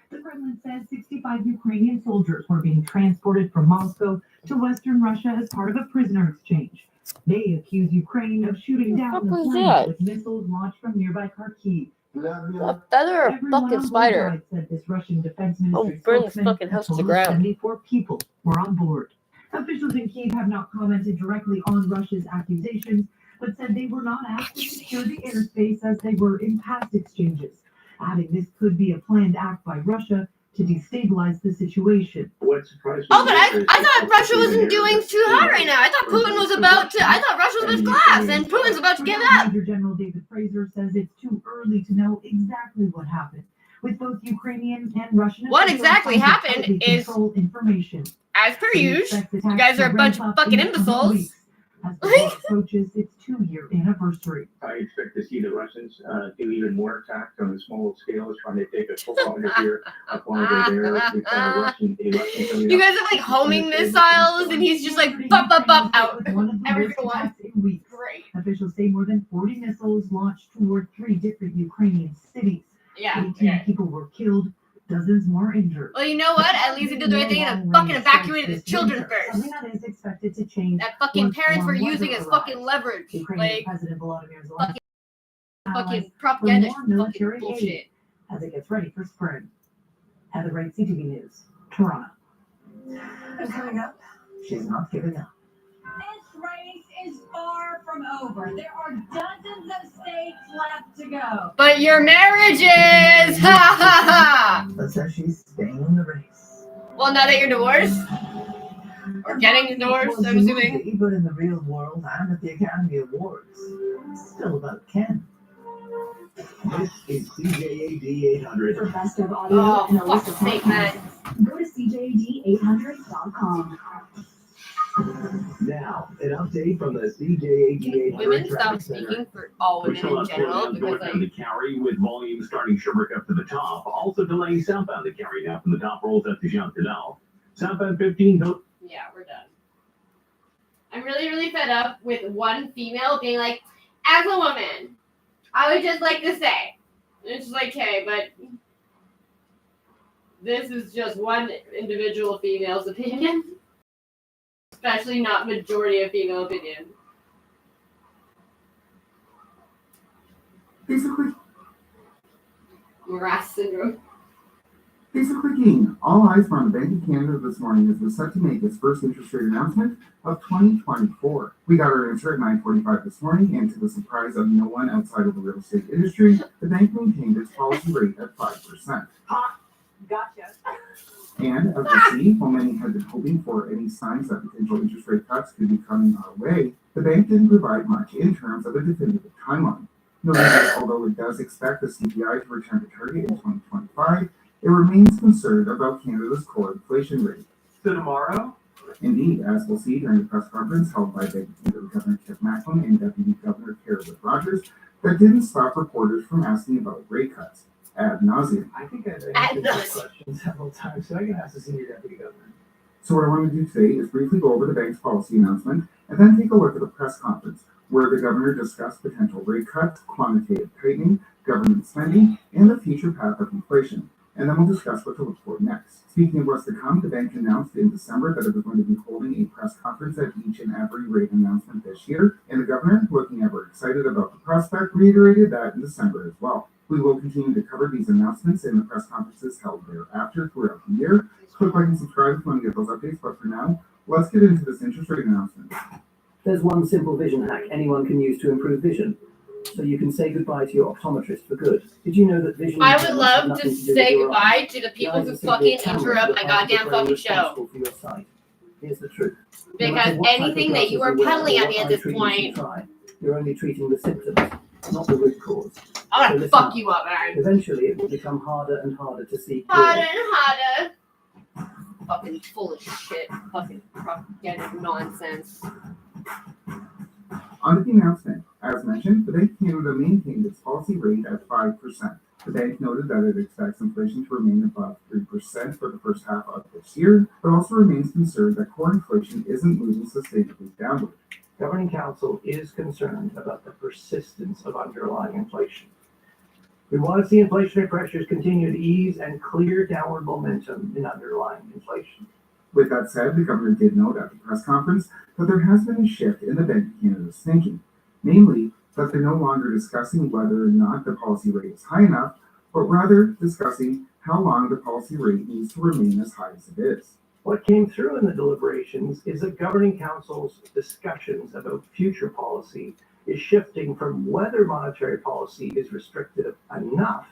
The Kremlin says 65 Ukrainian soldiers were being transported from Moscow to Western Russia as part of a prisoner exchange. They accuse Ukraine of shooting down the plane with missiles launched from nearby Kharkiv.
a feather or a fucking spider?
Said this Russian Defense Ministry
burn this fucking house to the ground.
74 people were on board. Officials in Kyiv have not commented directly on Russia's accusations, but said they were not asked to secure the airspace as they were in past exchanges, adding this could be a planned act by Russia to destabilize the situation.
What surprised me?
Oh, but I thought Russia wasn't doing too hot right now. I thought Putin was about to. I thought Russia was with glass, and Putin's about to give up.
Major General David Fraser says it's too early to know exactly what happened, with both Ukrainian and Russian.
What exactly happened is
information.
As per usual, you guys are a bunch of fucking imbeciles.
As the war approaches its 2-year anniversary.
I expect to see the Russians do even more attacks on a small scale, trying to take a football here, a flying there. We've got a Russian
You guys are like homing missiles, and he's just like bop out. Every single one. Great.
Officials say more than 40 missiles launched toward 3 different Ukrainian cities.
Yeah.
18 people were killed. Dozens more injured.
Well, you know what? At least he did the right thing and fucking evacuated his children first.
Something that is expected to change.
That fucking parents were using as fucking leverage. Like,
President Volodymyr Zelensky
fucking propaganda
military
fucking bullshit.
aid as it gets ready for spring. Heather Wright, CTV News, Toronto.
And coming up, she's not giving up.
This race is far from over. There are dozens of states left to go.
But your marriage is! Ha ha ha!
But says she's staying in the race.
Well, now that you're divorced? Or getting divorced, I'm assuming.
But in the real world and at the Academy Awards, it's still about Ken.
This is CJAD 800.
For best of audio and a list of
sake, man.
Go to CJAD800.com.
Now, an update from the CJAD 800
Women stop
Traffic Center.
speaking for all
We
women
still
in
have
general
slowdowns
because,
northbound
like,
to Cary with volume starting Sherbrooke up to the top. Also delays southbound to Cary now from the top rolls up to Jean Canal. Southbound 15.
yeah, we're done. I'm really, really fed up with one female being like, as a woman, I would just like to say, it's just like, okay, but this is just one individual female's opinion, especially not majority of female opinion.
Basically,
Morass syndrome.
King. All eyes were on the Bank of Canada this morning as it was set to make its first interest rate announcement of 2024. We got our answer at 9:45 this morning, and to the surprise of no one outside of the real estate industry, the bank maintained its policy rate at 5%.
Gotcha.
And as we see, while many had been hoping for any signs that potential interest rate cuts could be coming our way, the bank didn't provide much in terms of a definitive timeline. Noting that although it does expect the CPI to return to target in 2025, it remains concerned about Canada's core inflation rate.
So tomorrow?
Indeed, as we'll see during the press conference held by Bank of Canada Governor Kip Macklin and Deputy Governor Carolyn Rogers, that didn't stop reporters from asking about rate cuts ad nauseum.
I think I've answered this question several times, so I can ask the senior deputy governor.
So what I want to do today is briefly go over the bank's policy announcement and then take a look at the press conference where the governor discussed potential rate cuts, quantitative tightening, government spending, and the future path of inflation. And then we'll discuss what to look for next. Speaking of what's to come, the bank announced in December that it was going to be holding a press conference at each and every rate announcement this year, and the governor, looking ever excited about the prospect, reiterated that in December as well. We will continue to cover these announcements in the press conferences held thereafter throughout the year. Click like and subscribe if you want to get those updates, but for now, let's get into this interest rate announcement.
There's one simple vision hack anyone can use to improve vision, so you can say goodbye to your optometrist for good. Did you know that vision?
I would love to say goodbye to the people who fucking interrupt my goddamn fucking show.
Here's the truth.
Because anything that you are peddling at me at this point,
you're only treating the symptoms, not the root cause.
I'm gonna fuck you up, man.
Eventually, it will become harder and harder to see.
Harder and harder. Fucking full of shit. Fucking propaganda nonsense.
On to the announcement. As mentioned, the Bank of Canada maintained its policy rate at 5%. The bank noted that it expects inflation to remain above 3% for the first half of this year, but also remains concerned that core inflation isn't moving sustainably downward.
Governing Council is concerned about the persistence of underlying inflation. We want to see inflationary pressures continue to ease and clear downward momentum in underlying inflation.
With that said, the governor did note at the press conference that there has been a shift in the Bank of Canada's thinking, namely that they're no longer discussing whether or not the policy rate is high enough, but rather discussing how long the policy rate needs to remain as high as it is.
What came through in the deliberations is that Governing Council's discussions about future policy is shifting from whether monetary policy is restrictive enough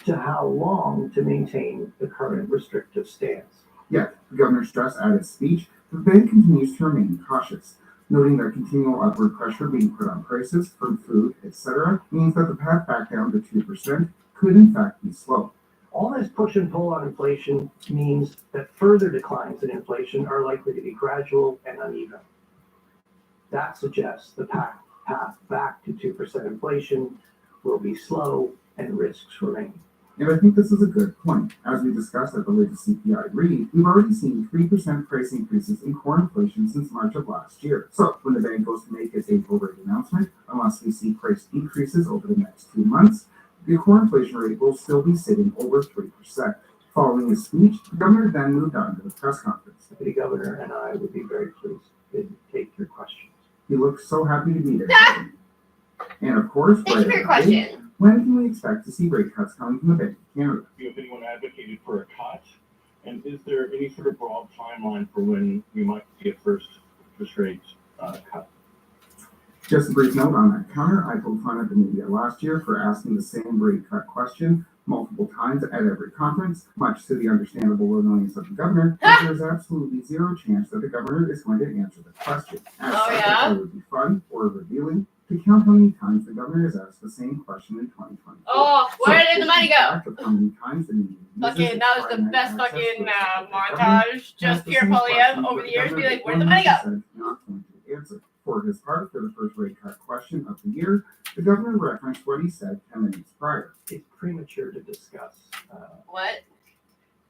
to how long to maintain the current restrictive stance.
Yet, the governor stressed at his speech that the bank continues to remain cautious, noting that continual upward pressure being put on prices from food, etc., means that the path back down to 2% could in fact be slow.
All this push and pull on inflation means that further declines in inflation are likely to be gradual and uneven. That suggests the path back to 2% inflation will be slow and risks remain.
And I think this is a good point. As we discussed at the latest CPI read, we've already seen 3% price increases in core inflation since March of last year. So when the bank goes to make its April rate announcement, unless we see price decreases over the next 2 months, the core inflation rate will still be sitting over 3%. Following his speech, the governor then moved on to the press conference.
The governor and I would be very pleased to take your questions.
He looked so happy to be there. And of course,
thank you for your question.
When can we expect to see rate cuts coming from the Bank of Canada?
Do you have anyone advocated for a cut? And is there any sort of broad timeline for when we might get first interest rate cut?
Just a brief note on that counter. I pulled fun at the media last year for asking the same rate cut question multiple times at every conference, much to the understandable annoyance of the governor, but there is absolutely zero chance that the governor is going to answer the question. As such, it would be fun or revealing to count how many times the governor has asked the same question in 2020.
Oh, where did the money go?
How many times the media
fucking, that was the best fucking montage. Just Pierre Polyev over the years be like, where did the money go?
Not going to answer. For his part, for the first rate cut question of the year, the governor referenced what he said 10 minutes prior.
It's premature to discuss.
What?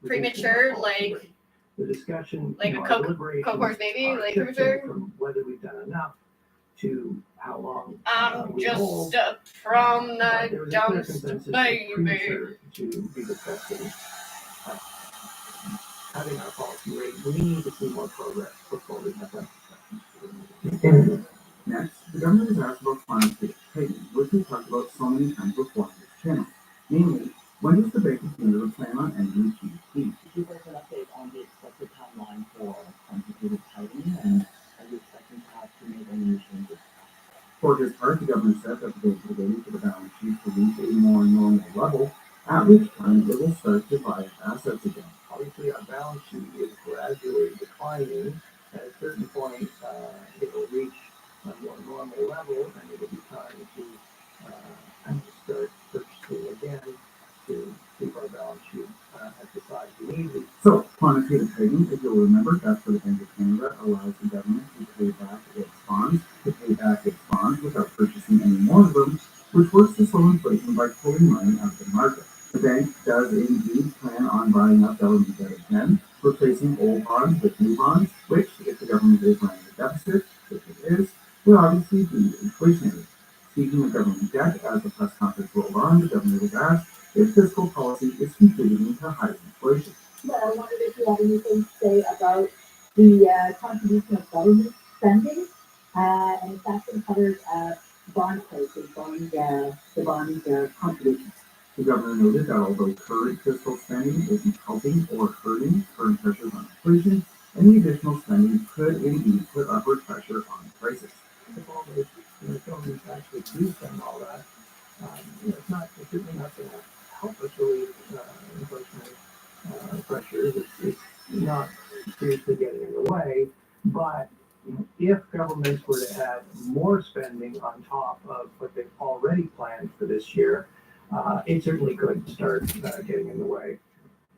Premature, like
the discussion,
like a Coke horse baby, like premature.
From whether we've done enough to how long
I'm
we
just
hold.
from
But
the
there was a clear
dumbest
consensus it's
baby.
premature to be discussing having our policy rate. We need to see more progress before we have that discussion.
Next, the government is asked about quantitative tightening, which we talked about so many times before on this channel. Namely, when does the Bank of Canada plan on ending QT?
Could you give us an update on the expected timeline for quantitative tightening, and are you expecting to have to make any changes?
For his part, the governor said that the bank is waiting for the balance sheet to reach a more normal level, at which time it will start to buy assets again.
Obviously, our balance sheet is gradually declining. At a certain point, it will reach a more normal level, and it will be time to start purchasing again to keep our balance sheet at the size we need.
So, quantitative tightening, if you'll remember, that's where the Bank of Canada allows the government to pay back its bonds without purchasing any more of them, which works to slow inflation by pulling money out of the market. The bank does indeed plan on buying up government debt again, replacing old bonds with new bonds, which, if the government is running a deficit, which it is, will obviously be inflationary. Speaking of government debt, as the press conference rolled on, the governor was asked if fiscal policy is contributing to higher inflation.
But I wondered if you had anything to say about the contribution of government spending, and if that's been covered bond prices, the bond contributions.
The governor noted that although current fiscal spending isn't helping or hurting current pressures on inflation, any additional spending could indeed put upward pressure on prices.
If all those governments actually do spend all that, it's certainly not going to help us relieve inflationary pressures. It's not seriously getting in the way, but if governments were to add more spending on top of what they've already planned for this year, it certainly could start getting in the way.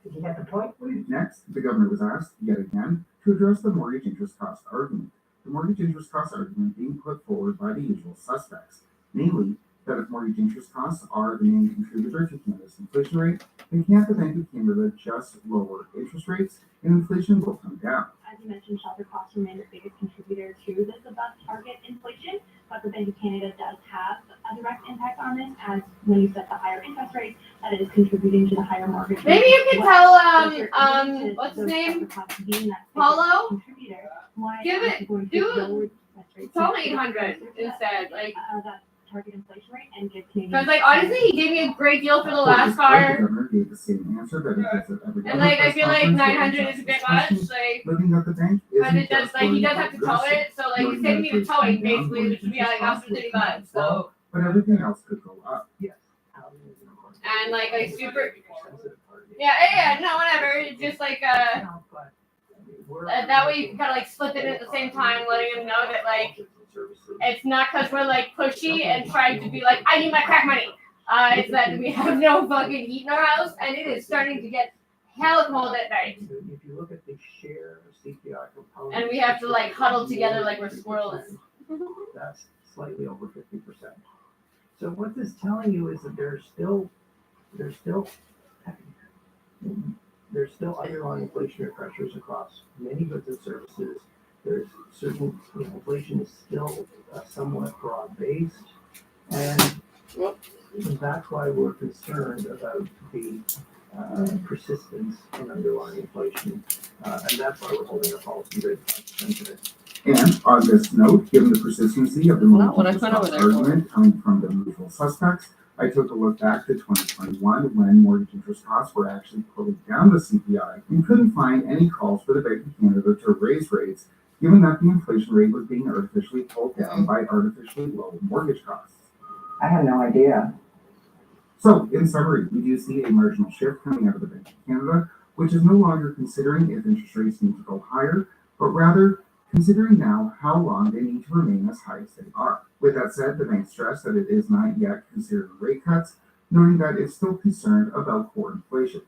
Did you get the point?
Next, the governor was asked, yet again, to address the mortgage interest cost argument. The mortgage interest cost argument being put forward by the usual suspects, namely, that if mortgage interest costs are the main contributor to Canada's inflation rate, then can't the Bank of Canada just lower interest rates and inflation will come down?
As you mentioned, shelter costs remain the biggest contributor to this above target inflation, but the Bank of Canada does have a direct impact on this, as when you set the higher interest rates, that it is contributing to the higher mortgage rates.
Maybe you can tell what's his name? Paulo? Tell me 800 instead, like
that target inflation rate and give Canadians.
Because like honestly, he gave me a great deal for the last car.
The governor gave the same answer that he gives at every
And like I feel like 900 is a bit much. Like
living at the bank
but it does like he does have to tow it, so like he's saving me the towing basically, which would be like $130. So
but everything else could go up.
Yes.
And like super yeah, no, whatever. It's just like that way you can kind of like slip it in at the same time, letting him know that like it's not because we're like pushy and trying to be like, I need my crack money. It's that we have no fucking heat in our house and it is starting to get hella cold at night.
If you look at the share of CPI components,
and we have to like huddle together like we're squirrels.
That's slightly over 50%. So what this is telling you is that there's still underlying inflationary pressures across many goods and services. There's certain inflation is still somewhat broad-based, and that's why we're concerned about the persistence in underlying inflation, and that's why we're holding a policy rate sensitive.
And on this note, given the persistency of the mortgage argument coming from the usual suspects, I took a look back to 2021 when mortgage interest costs were actually pulling down the CPI and couldn't find any calls for the Bank of Canada to raise rates, given that the inflation rate was being artificially pulled down by artificially low mortgage costs.
I had no idea.
So, in summary, we do see a marginal shift coming out of the Bank of Canada, which is no longer considering if interest rates need to go higher, but rather considering now how long they need to remain as high as they are. With that said, the bank stressed that it is not yet considering rate cuts, noting that it's still concerned about core inflation.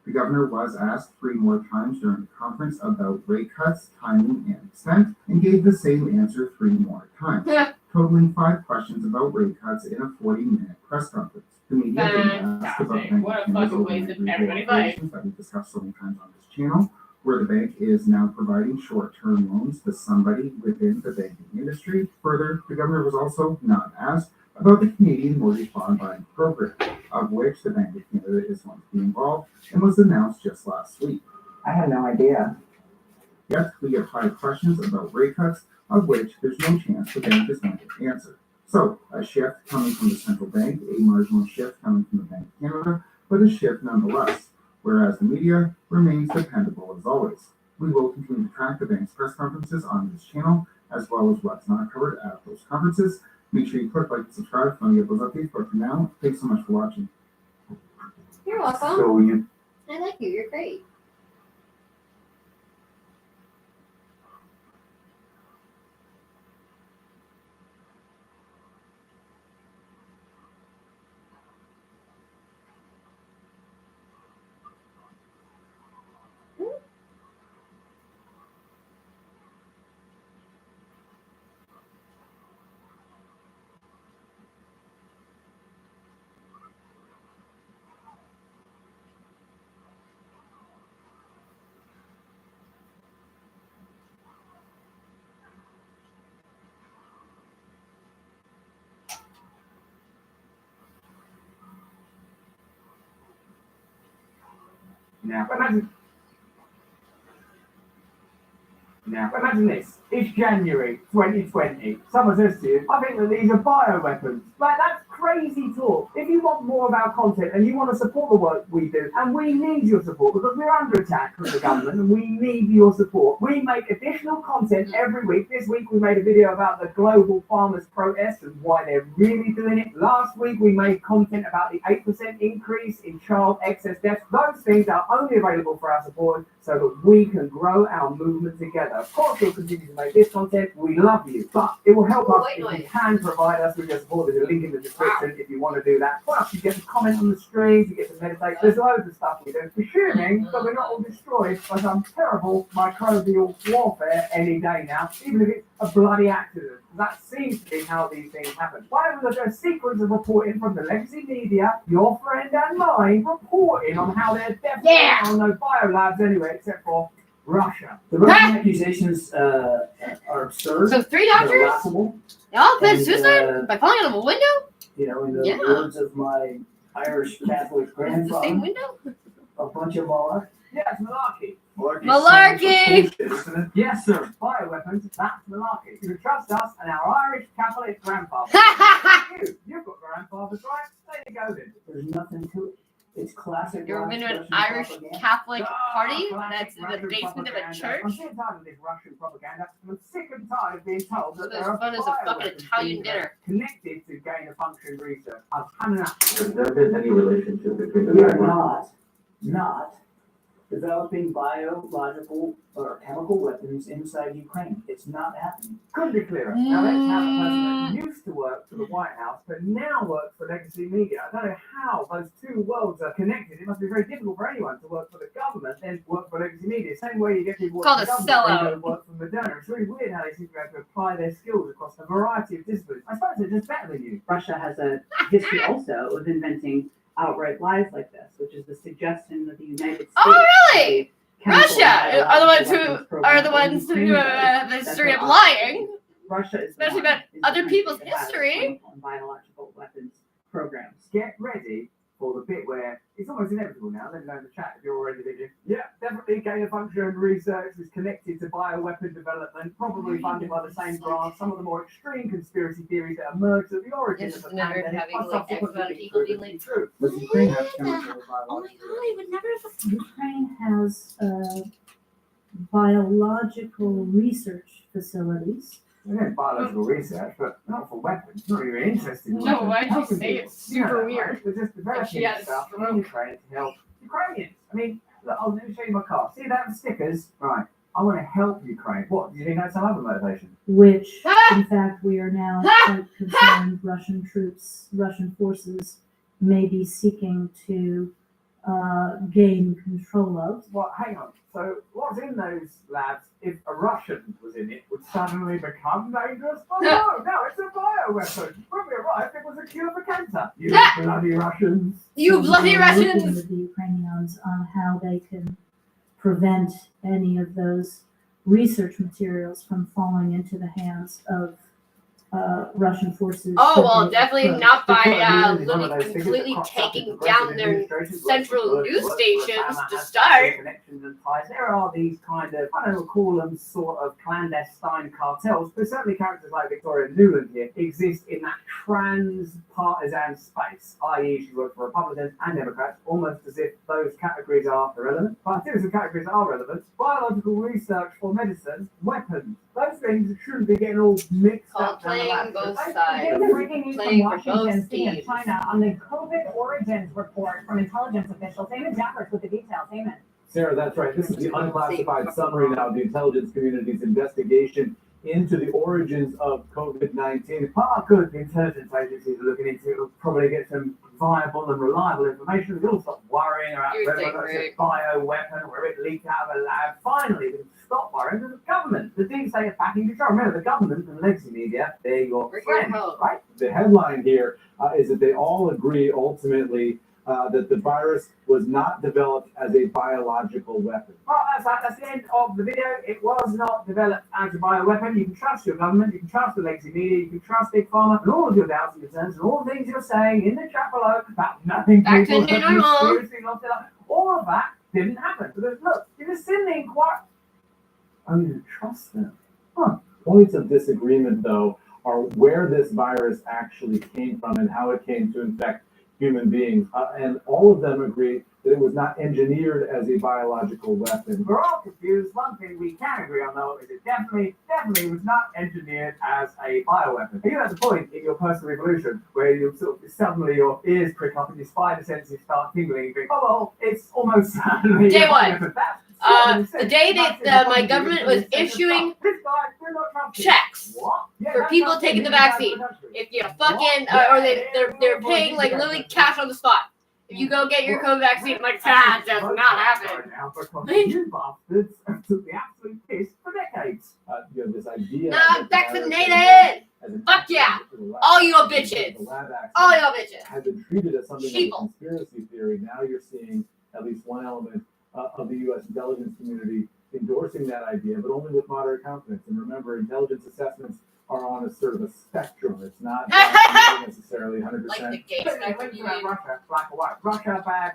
The governor was asked 3 more times during the conference about rate cuts, timing, and extent, and gave the same answer 3 more times, totaling 5 questions about rate cuts in a 40-minute press conference. The media then asked about Bank of Canada's operations that we've discussed so many times on this channel, where the bank is now providing short-term loans to somebody within the banking industry. Further, the governor was also not asked about the Canadian mortgage bond buying program, of which the Bank of Canada is going to be involved and was announced just last week.
I had no idea.
Yet, we get 5 questions about rate cuts, of which there's no chance the bank is going to answer. So, a shift coming from the central bank, a marginal shift coming from the Bank of Canada, but a shift nonetheless, whereas the media remains dependable as always. We will continue to track the bank's press conferences on this channel, as well as what's not covered at those conferences. Make sure you click like and subscribe if you want to get those updates, but for now, thanks so much for watching.
You're welcome.
So you
I like you. You're great.
Now imagine this. It's January 2020. Someone says to you, I think that these are bioweapons. Like, that's crazy talk. If you want more of our content and you want to support the work we do, and we need your support because we're under attack from the government and we need your support, we make additional content every week. This week we made a video about the global farmers' protest and why they're really doing it. Last week we made content about the 8% increase in child excess deaths. Those things are only available for our supporters so that we can grow our movement together. Of course, we'll continue to make this content. We love you, but it will help us if you can provide us with your support. There's a link in the description if you want to do that. Plus, you get to comment on the streams, you get to meditate. There's loads of stuff we do, assuming that we're not all destroyed by some terrible microbial warfare any day now, even if it's a bloody accident. That seems to be how these things happen. Why was there a sequence of reporting from the legacy media, your friend and mine, reporting on how there definitely are no biolabs anywhere except for Russia.
The Russian accusations are absurd.
So 3
They're
doctors?
laughable.
They all committed
And,
suicide by falling out of a window?
You know, in the words of my Irish Catholic
The
grandfather,
same window?
a bunch of malarkey.
Yeah, it's malarkey.
Malarkey!
Yes, sir. Bioweapons, that's malarkey. You can trust us and our Irish Catholic grandfather. You've got grandfathers, right? There you go then.
There's nothing to it. It's classic.
You ever been to an
Russian
Irish
propaganda.
Catholic party
Classic
that's in the
Russian
basement of a
propaganda.
church?
I'm sick and tired of this Russian propaganda. I'm sick and tired of being told that
As
there are
fun as a fucking
bioweapons
Italian
being
dinner.
connected to gain-of-function research. I've had enough.
Has there been any relationship between
We are
the
not developing biological or chemical weapons inside Ukraine. It's not happening.
Couldn't be clearer. Now let's have a person that used to work for the White House, but now works for legacy media. I don't know how those two worlds are connected. It must be very difficult for anyone to work for the government and work for legacy media. Same way you get people work for the government and work for Moderna. It's really weird how they seem to be able to apply their skills across a variety of disciplines. I suppose they're just better than you.
Russia has a history also of inventing outright lies like this, which is the suggestion that the United States.
Oh, really?
chemical
Russia are the ones who
weapons program
are the
in
ones who
Ukraine
are
does.
straight up
That's
lying,
Russia is the
especially
one
about
is the
other
country
people's
that has
history.
chemical and biological weapons programs.
Get ready for the bit where it's almost inevitable now. Let me know in the chat if you're already thinking, yeah, definitely gain-of-function research is connected to bioweapon development, probably funded by the same grant. Some of the more extreme conspiracy theories that emerged at the origin of the pandemic are subsequently proven to be true.
But Ukraine has chemical and
Oh my
biological.
god, I would never have.
Ukraine has biological research facilities.
Yeah, biological research, but not for weapons. Not really interested in
No,
weapons.
why'd you
Helping
say
people.
it's super
Yeah,
weird?
They're just developing
has
stuff
stroke.
in Ukraine to help Ukrainians. I mean, look, I'll let me show you my car. See that stickers? Right. I want to help Ukraine. What? Do you think that's some other motivation?
Which, in fact, we are now quite concerned Russian troops, Russian forces may be seeking to gain control of.
Well, hang on. So, what's in those labs, if a Russian was in it, would suddenly become dangerous? Oh, no, it's a bioweapon. When we arrived, it was a cure for cancer. You bloody Russians.
You bloody
We're working
Russians!
with the Ukrainians on how they can prevent any of those research materials from falling into the hands of Russian forces.
Oh well,
should they
definitely
approach.
not by
Victoria
completely
crops up
taking
in
down
progressive
their
administrations,
central
works for
news
Bush,
stations
Obama
to
has
start.
connections and ties. There are these kind of, I don't know, call them sort of clandestine cartels, but certainly characters like Victoria Nuland here exist in that trans-partisan space, i.e. she works for Republicans and Democrats, almost as if those categories are irrelevant. But I think some categories are relevant. Biological research for medicine, weapons, those things shouldn't be getting all mixed up down the
Playing
line.
both
I-
sides.
Here's the breaking news from
Playing for
Washington,
both
City, and
teams.
China on the COVID origins report from intelligence officials. Damon Jaffers with the details. Damon.
Sarah, that's right. This is the unclassified summary now of the intelligence community's investigation into the origins of COVID-19. Part of the intelligence agencies are looking into will probably get some viable and reliable information. We'll stop worrying about whether it's a bioweapon or if it leaked out of a lab. Finally, we can stop worrying because the government, the deep state, is back in control. Remember, the government and the legacy media, they're your friends, right? The headline here is that they all agree ultimately that the virus was not developed as a biological weapon. Well, that's the end of the video. It was not developed as a bioweapon. You can trust your government, you can trust the legacy media, you can trust Big Pharma, and all of your doubts and concerns, and all the things you're saying in the chat below about nothing
Back
people
to
have
normal.
mysteriously lost their life. All of that didn't happen. Because look, if it's in the inquiry, I'm going to trust them. Points of disagreement, though, are where this virus actually came from and how it came to infect human beings. And all of them agree that it was not engineered as a biological weapon. We're all confused. One thing we can agree on, though, is it definitely was not engineered as a bioweapon. Are you at the point in your personal evolution where you sort of suddenly your ears prick up and your spider senses start tingling and think, oh, well, it's almost certainly
Day
a
one.
weapon.
The day that my government was issuing checks for people taking the vaccine. If you fucking or they're paying like literally cash on the spot. If you go get your COVID vaccine, I'm like, that does not happen.
You bastards took the absolute piss for decades. You have this idea.
Not vaccinated. Fuck yeah. All you bitches. All y'all bitches.
Has been treated as something
Sheeple.
of a conspiracy theory. Now you're seeing at least one element of the U.S. intelligence community endorsing that idea, but only with moderate confidence. And remember, intelligence assessments are on a sort of a spectrum. It's not necessarily 100%.
Like the gay spectrum, you mean?
Russia, black or white. Russia bad,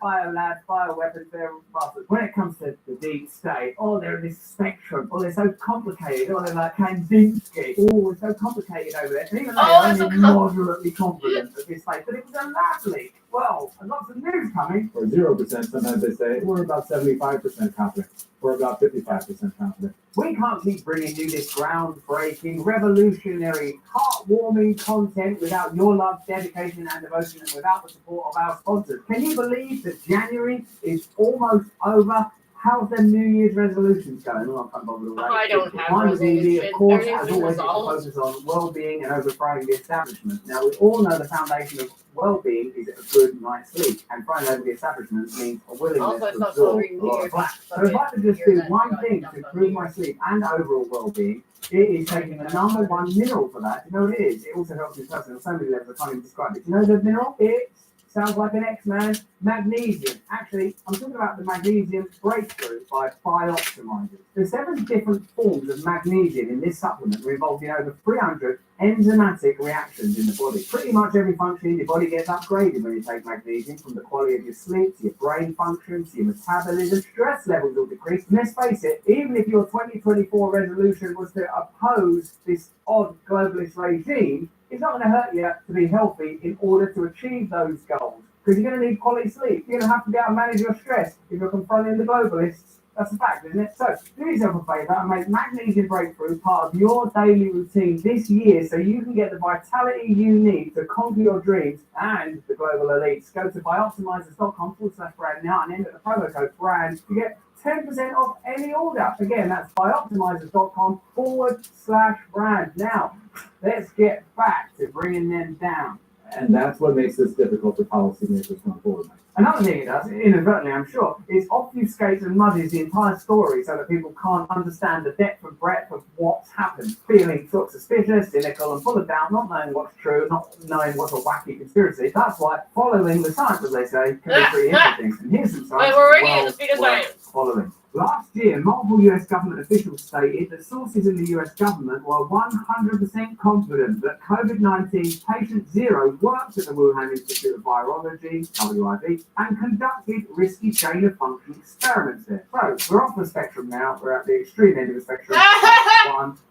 biolabs, bioweapons, they're bastards. When it comes to the deep state, they're in this spectrum. They're so complicated. They're like Kandinsky. It's so complicated over there. And even they're only moderately confident at this stage. But it was a lab leak. Well, lots of news coming. Or 0%, sometimes they say, we're about 75% confident. We're about 55% confident. We can't keep bringing you this groundbreaking, revolutionary, heartwarming content without your love, dedication, and devotion, and without the support of our sponsors. Can you believe that January is almost over? How's the New Year's resolutions going? Well, I can't bother with that.
I don't have
Mine was easy, of course,
resolutions.
as always, to focus on well-being and overthrowing the establishment. Now, we all know the foundation of well-being is a good night's sleep, and throwing over the establishment means a willingness to absorb a lot of flack. So if I could just do one thing to improve my sleep and overall well-being, it is taking the number one mineral for that. You know what it is? It also helps me personally on so many levels, I can't even describe it. You know the mineral? It sounds like an X-Man. Magnesium. Actually, I'm talking about the magnesium breakthrough by Bioptimizers. There's 7 different forms of magnesium in this supplement involved in over 300 enzymatic reactions in the body. Pretty much every function in your body gets upgraded when you take magnesium, from the quality of your sleep to your brain function to your metabolism. Stress levels will decrease. And let's face it, even if your 2024 resolution was to oppose this odd globalist regime, it's not going to hurt you to be healthy in order to achieve those goals. Because you're going to need quality sleep. You're going to have to be able to manage your stress if you're confronting the globalists. That's a fact, isn't it? So, do yourself a favour and make Magnesium Breakthrough part of your daily routine this year so you can get the vitality you need to conquer your dreams and the global elites. Go to bioptimizers.com/brand now and enter the promo code BRAND to get 10% off any order. Again, that's bioptimizers.com/brand. Now, let's get back to bringing them down. And that's what makes this difficult for policymakers going forward. Another thing it does, inadvertently I'm sure, is obfuscates and muddies the entire story so that people can't understand the depth and breadth of what's happened, feeling sort of suspicious, cynical and full of doubt, not knowing what's true, not knowing what's a wacky conspiracy. That's why following the science, as they say, can be pretty interesting. And here's some science.
Wait, we're working at the speed of science.
Following. Last year, multiple US government officials stated that sources in the US government were 100% confident that COVID-19 patient zero worked at the Wuhan Institute of Virology, WIV, and conducted risky gain of function experiments there. So, we're off the spectrum now, we're at the extreme end of the spectrum,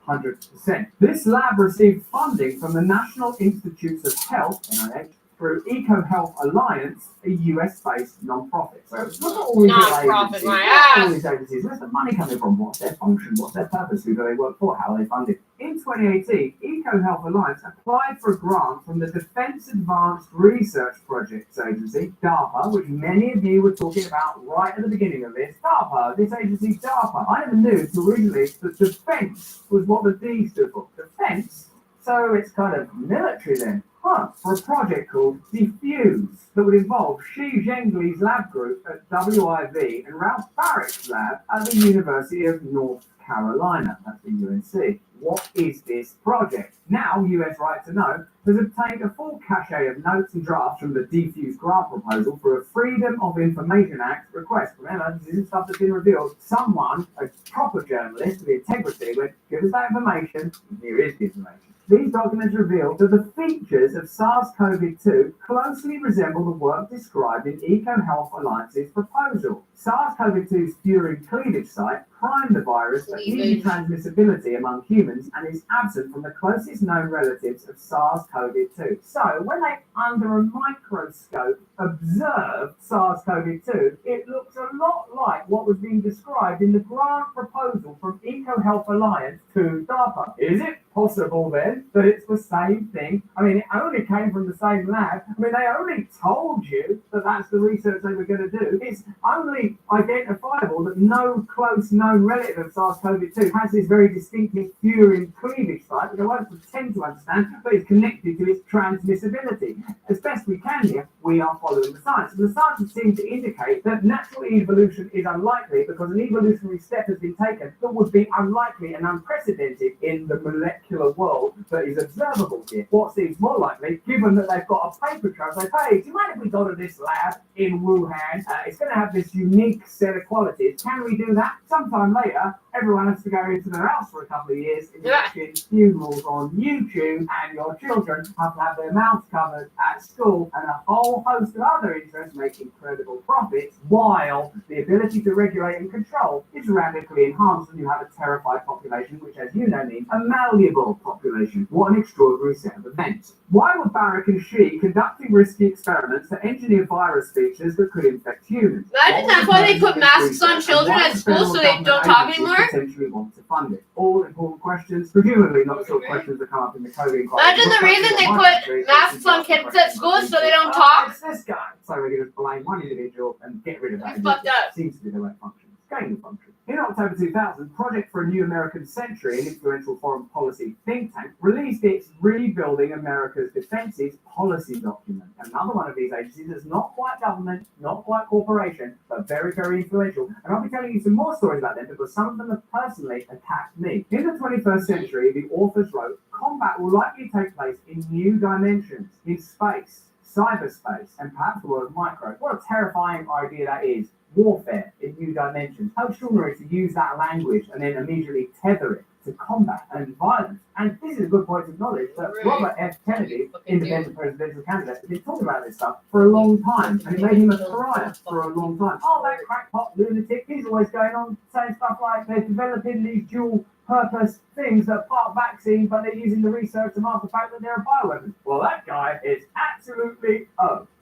100%. This lab received funding from the National Institutes of Health, NIH, through EcoHealth Alliance, a US-based non-profit. So look at all these
Non-profit, my
all
ass.
these agencies. Where's the money coming from? What's their function? What's their purpose? Who do they work for? How are they funded? In 2018, EcoHealth Alliance applied for a grant from the Defense Advanced Research Projects Agency, DARPA, which many of you were talking about right at the beginning of this. DARPA, this agency, DARPA. I never knew until recently that defense was what the D stood for. Defense? So it's kind of military then. For a project called Diffuse that would involve Xi Zhengli's lab group at WIV and Ralph Barrett's lab at the University of North Carolina, that's the UNC. What is this project? Now, US Right to Know has obtained a full cache of notes and drafts from the Diffuse grant proposal for a Freedom of Information Act request. Remember, this isn't stuff that's been revealed. Someone, a proper journalist with integrity, went, give us that information, and here is the information. These documents reveal that the features of SARS-CoV-2 closely resemble the work described in EcoHealth Alliance's proposal. SARS-CoV-2's furin cleavage site primed the virus for easy transmissibility among humans and is absent from the closest known relatives of SARS-CoV-2. So, when they, under a microscope, observed SARS-CoV-2, it looks a lot like what was being described in the grant proposal from EcoHealth Alliance to DARPA. Is it possible then that it's the same thing? I mean, it only came from the same lab. I mean, they only told you that that's the research they were going to do. It's only identifiable that no close known relative of SARS-CoV-2 has this very distinctive furin cleavage site, which I won't pretend to understand, but is connected to its transmissibility. As best we can here, we are following the science. And the science seems to indicate that natural evolution is unlikely because an evolutionary step has been taken that would be unlikely and unprecedented in the molecular world that is observable here. What seems more likely, given that they've got a paper trail, say, hey, do you mind if we go to this lab in Wuhan? It's going to have this unique set of qualities. Can we do that? Sometime later, everyone has to go into their house for a couple of years and watching funerals on YouTube, and your children have to have their mouths covered at school, and a whole host of other interests make incredible profits, while the ability to regulate and control is radically enhanced, and you have a terrified population, which, as you know, means a malleable population. What an extraordinary set of events. Why were Barrick and Xi conducting risky experiments to engineer virus features that could infect humans?
Imagine that's why they put masks on children at school so they don't talk anymore.
Potentially want to fund it. All important questions, presumably not sort of questions that come up in the COVID inquiry.
Imagine the reason they put masks on kids at school so they don't talk.
It's this guy. So we're going to blame one individual and get rid of that.
It's fucked up.
Seems to be the right function. Gain of function. In October 2000, Project for a New American Century, an influential foreign policy think tank, released its Rebuilding America's Defenses policy document. Another one of these agencies that's not quite government, not quite corporation, but very, very influential. And I'll be telling you some more stories about them because some of them have personally attacked me. In the 21st century, the authors wrote, combat will likely take place in new dimensions, in space, cyberspace, and perhaps the world of micro. What a terrifying idea that is. Warfare in new dimensions. How extraordinary to use that language and then immediately tether it to combat and violence. And this is a good point to acknowledge that Robert F. Kennedy, independent presidential candidate, has been talking about this stuff for a long time, and it made him a pariah for a long time. Oh, that crackpot lunatic, he's always going on saying stuff like they're developing these dual purpose things that are part of vaccine, but they're using the research to mask the fact that they're a bioweapon. Well, that guy is absolutely,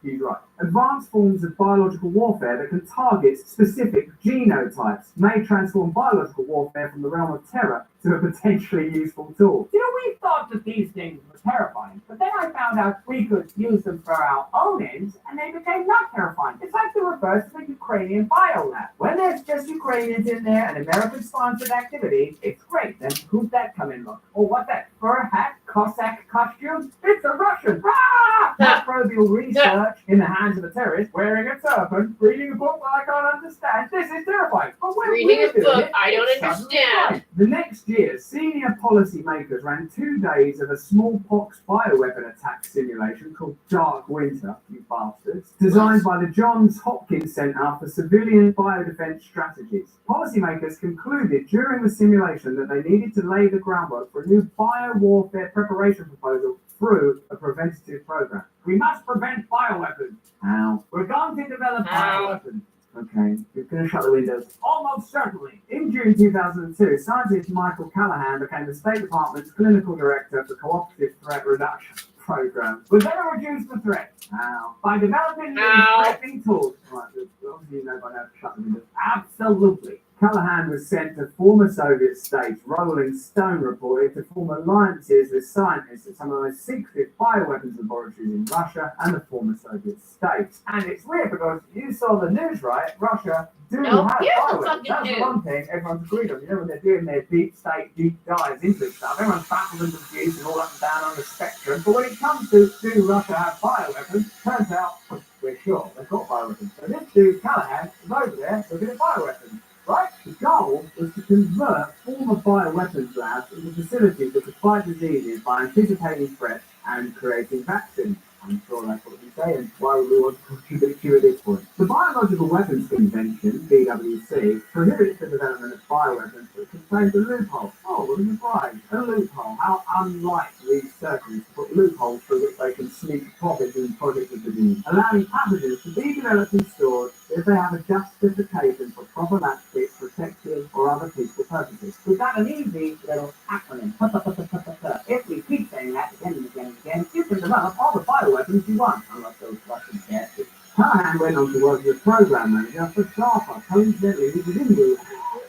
he's right. Advanced forms of biological warfare that can target specific genotypes may transform biological warfare from the realm of terror to a potentially useful tool. You know, we thought that these things were terrifying, but then I found out we could use them for our own ends, and they became not terrifying. It's like the reverse of the Ukrainian biolab. When there's just Ukrainians in there and American-sponsored activity, it's great. Then who's that coming from? Or what's that? Fur hat? Cossack costume? It's a Russian! Ah! Microbial research in the hands of a terrorist wearing a turban, reading a book that I can't understand. This is terrifying. But when
Reading
we're
a
doing
book
it,
I don't
it's suddenly
understand.
great. The next year, senior policymakers ran 2 days of a smallpox bioweapon attack simulation called Dark Winter, you bastards, designed by the Johns Hopkins Center for Civilian Biodefense Strategies. Policymakers concluded during the simulation that they needed to lay the groundwork for a new biowarfare preparation proposal through a preventative program. We must prevent bioweapons. How? We're going to develop bioweapons. Okay, you're going to shut the windows. Almost certainly. In June 2002, scientist Michael Callahan became the State Department's clinical director for Cooperative Threat Reduction Program. We're going to reduce the threat. How? By developing these threatening tools. Right, obviously you know by now to shut the windows. Absolutely. Callahan was sent to former Soviet states. Rolling Stone reported to form alliances with scientists at some of the most secretive bioweapons laboratories in Russia and the former Soviet states. And it's weird because you saw the news, right? Russia do have bioweapons. That's the one thing everyone's agreed on. You know, when they're doing their deep state, deep dives into this stuff, everyone's baffled and confused and all up and down on the spectrum. But when it comes to do Russia have bioweapons, turns out we're sure they've got bioweapons. So this dude, Callahan, is over there looking at bioweapons. Right? The goal was to convert former bioweapons labs into facilities that could fight diseases by anticipating threats and creating vaccines. I'm sure that's what you're saying. Why would we want to contribute to at this point? The Biological Weapons Convention, BWC, prohibits the development of bioweapons that contains a loophole. Oh, what a surprise. A loophole. How unlike these circles to put loopholes through which they can sneak profits in projects of disease, allowing pathogens to be developed and stored if they have a justification for prophylactic, protective, or other peaceful purposes. We've got an easy little acronym. If we keep saying that again and again and again, you can develop all the bioweapons you want, unlike those Russian bastards. Callahan went on to work as a program manager for DARPA. Coincidentally, he was in Wuhan.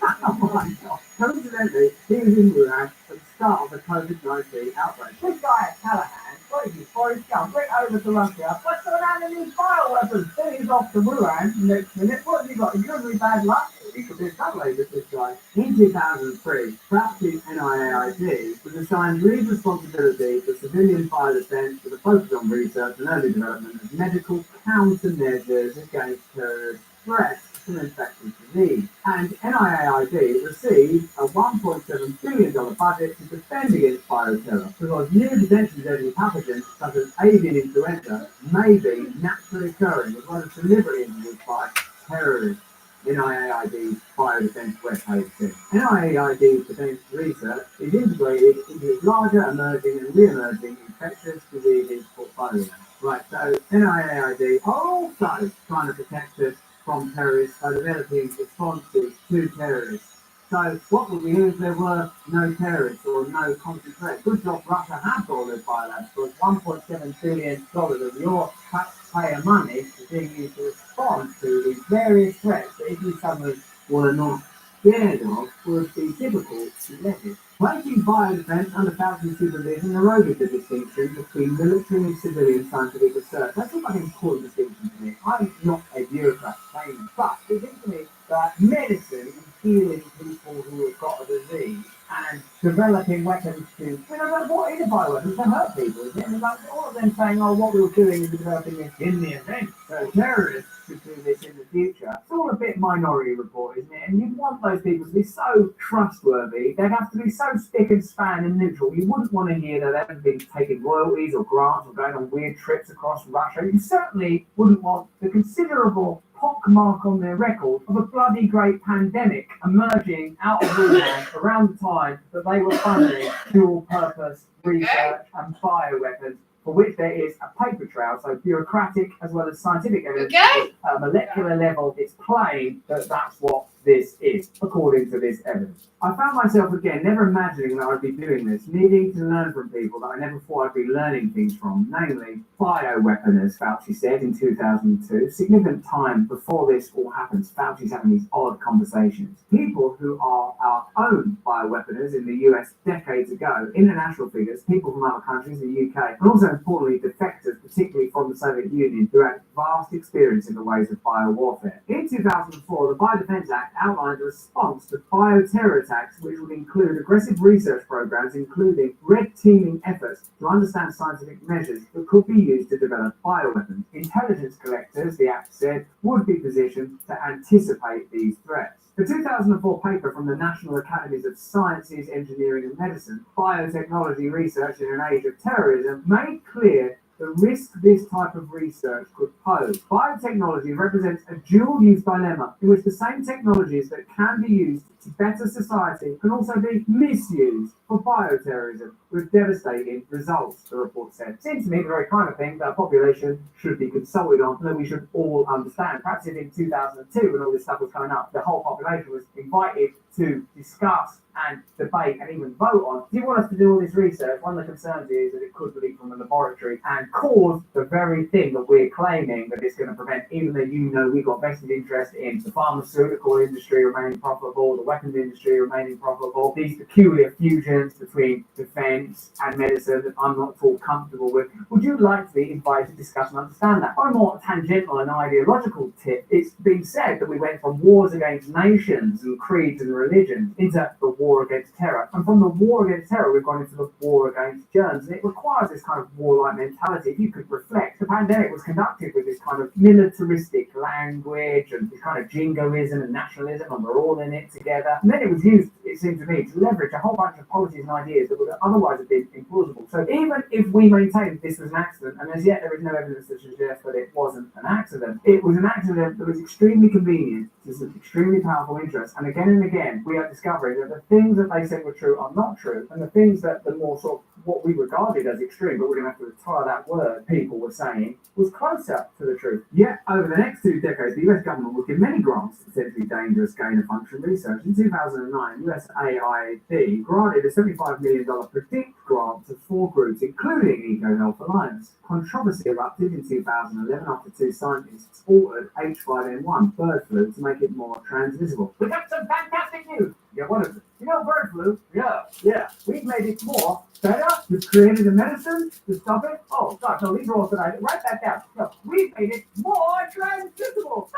Oh my God. Coincidentally, he was in Wuhan at the start of the COVID-19 outbreak. This guy at Callahan, what is he, Forrest Gump, went over to Russia. What's going on in these bioweapons? Then he's off to Wuhan next minute. What have you got? You're really bad luck. He could be a double agent, this guy. In 2003, practicing NIAID was assigned lead responsibility for civilian biodefense with a focus on research and early development of medical countermeasures against terrorist threats from infectious disease. And NIAID received a $1.7 billion budget to defend against bioterror because new potentially deadly pathogens such as avian influenza may be naturally occurring as well as deliberately introduced by terrorists. NIAID's biodefense webpage says. NIAID's defense research is integrated into its larger emerging and re-emerging infectious diseases portfolio. Right, so NIAID are also trying to protect us from terrorists by developing responses to terrorists. So what would we do if there were no terrorists or no constant threats? Good job Russia has got all those biolabs because $1.7 billion of your taxpayer money is being used to respond to these various threats that if you suddenly were not scared of would be difficult to leverage. Placing biodefense under Falcon supervision eroded the distinction between military and civilian scientific research. That's a very important distinction to me. I'm not a bureaucrat, but it seems to me that medicine and healing people who have got a disease and developing weapons to, what is a bioweapon? To hurt people, isn't it? And like all of them saying, oh, what we were doing is developing this in the event that terrorists could do this in the future. It's all a bit Minority Report, isn't it? And you want those people to be so trustworthy. They'd have to be so spick and span and neutral. You wouldn't want to hear that they've been taking royalties or grants or going on weird trips across Russia. You certainly wouldn't want the considerable pockmark on their record of a bloody great pandemic emerging out of Wuhan around the time that they were funding dual-purpose research and bioweapons, for which there is a paper trail, so bureaucratic as well as scientific evidence. At a molecular level, it's plain that that's what this is, according to this evidence. I found myself again never imagining that I'd be doing this, needing to learn from people that I never thought I'd be learning things from, namely bioweaponists, Fauci said in 2002. Significant time before this all happens, Fauci's having these odd conversations. People who are our own bioweaponists in the US decades ago, international figures, people from other countries, the UK, and also importantly defectors, particularly from the Soviet Union, who had vast experience in the ways of biowarfare. In 2004, the Biodefense Act outlined a response to bioterror attacks, which would include aggressive research programs, including red teaming efforts to understand scientific measures that could be used to develop bioweapons. Intelligence collectors, the act said, would be positioned to anticipate these threats. The 2004 paper from the National Academies of Sciences, Engineering and Medicine, Biotechnology Research in an Age of Terrorism, made clear the risk this type of research could pose. Biotechnology represents a dual-use dilemma in which the same technologies that can be used to better society can also be misused for bioterrorism with devastating results, the report said. Seems to me the very kind of thing that a population should be consulted on and that we should all understand. Perhaps if in 2002, when all this stuff was coming up, the whole population was invited to discuss and debate and even vote on, do you want us to do all this research? One of the concerns is that it could leak from the laboratory and cause the very thing that we're claiming that it's going to prevent, even though we've got vested interest in the pharmaceutical industry remaining profitable, the weapons industry remaining profitable, these peculiar fusions between defense and medicine that I'm not at all comfortable with. Would you like to be invited to discuss and understand that? On a more tangential and ideological tip, it's been said that we went from wars against nations and creeds and religions into the war against terror. And from the war against terror, we've gone into the war against germs. And it requires this kind of warlike mentality. If you could reflect, the pandemic was conducted with this kind of militaristic language and this kind of jingoism and nationalism, and we're all in it together. And then it was used, it seemed to me, to leverage a whole bunch of policies and ideas that would otherwise have been implausible. So even if we maintain this was an accident, and as yet there is no evidence to suggest that it wasn't an accident, it was an accident that was extremely convenient to some extremely powerful interests. And again, we are discovering that the things that they said were true are not true, and the things that the more sort of what we regarded as extreme, but we're going to have to retire that word, people were saying, was closer to the truth. Yet, over the next 2 decades, the US government would give many grants to potentially dangerous gain-of-function research. In 2009, USAID granted a $75 million PREDICT grant to 4 groups, including EcoHealth Alliance. Controversy erupted in 2011 after 2 scientists altered H5N1 bird flu to make it more transmissible. We got some fantastic news! Yeah, what is it? You know bird flu? Yeah. We've made it more better. We've created a medicine to stop it. Oh, God, no, these are all that I write that down. No, we've made it more transmissible.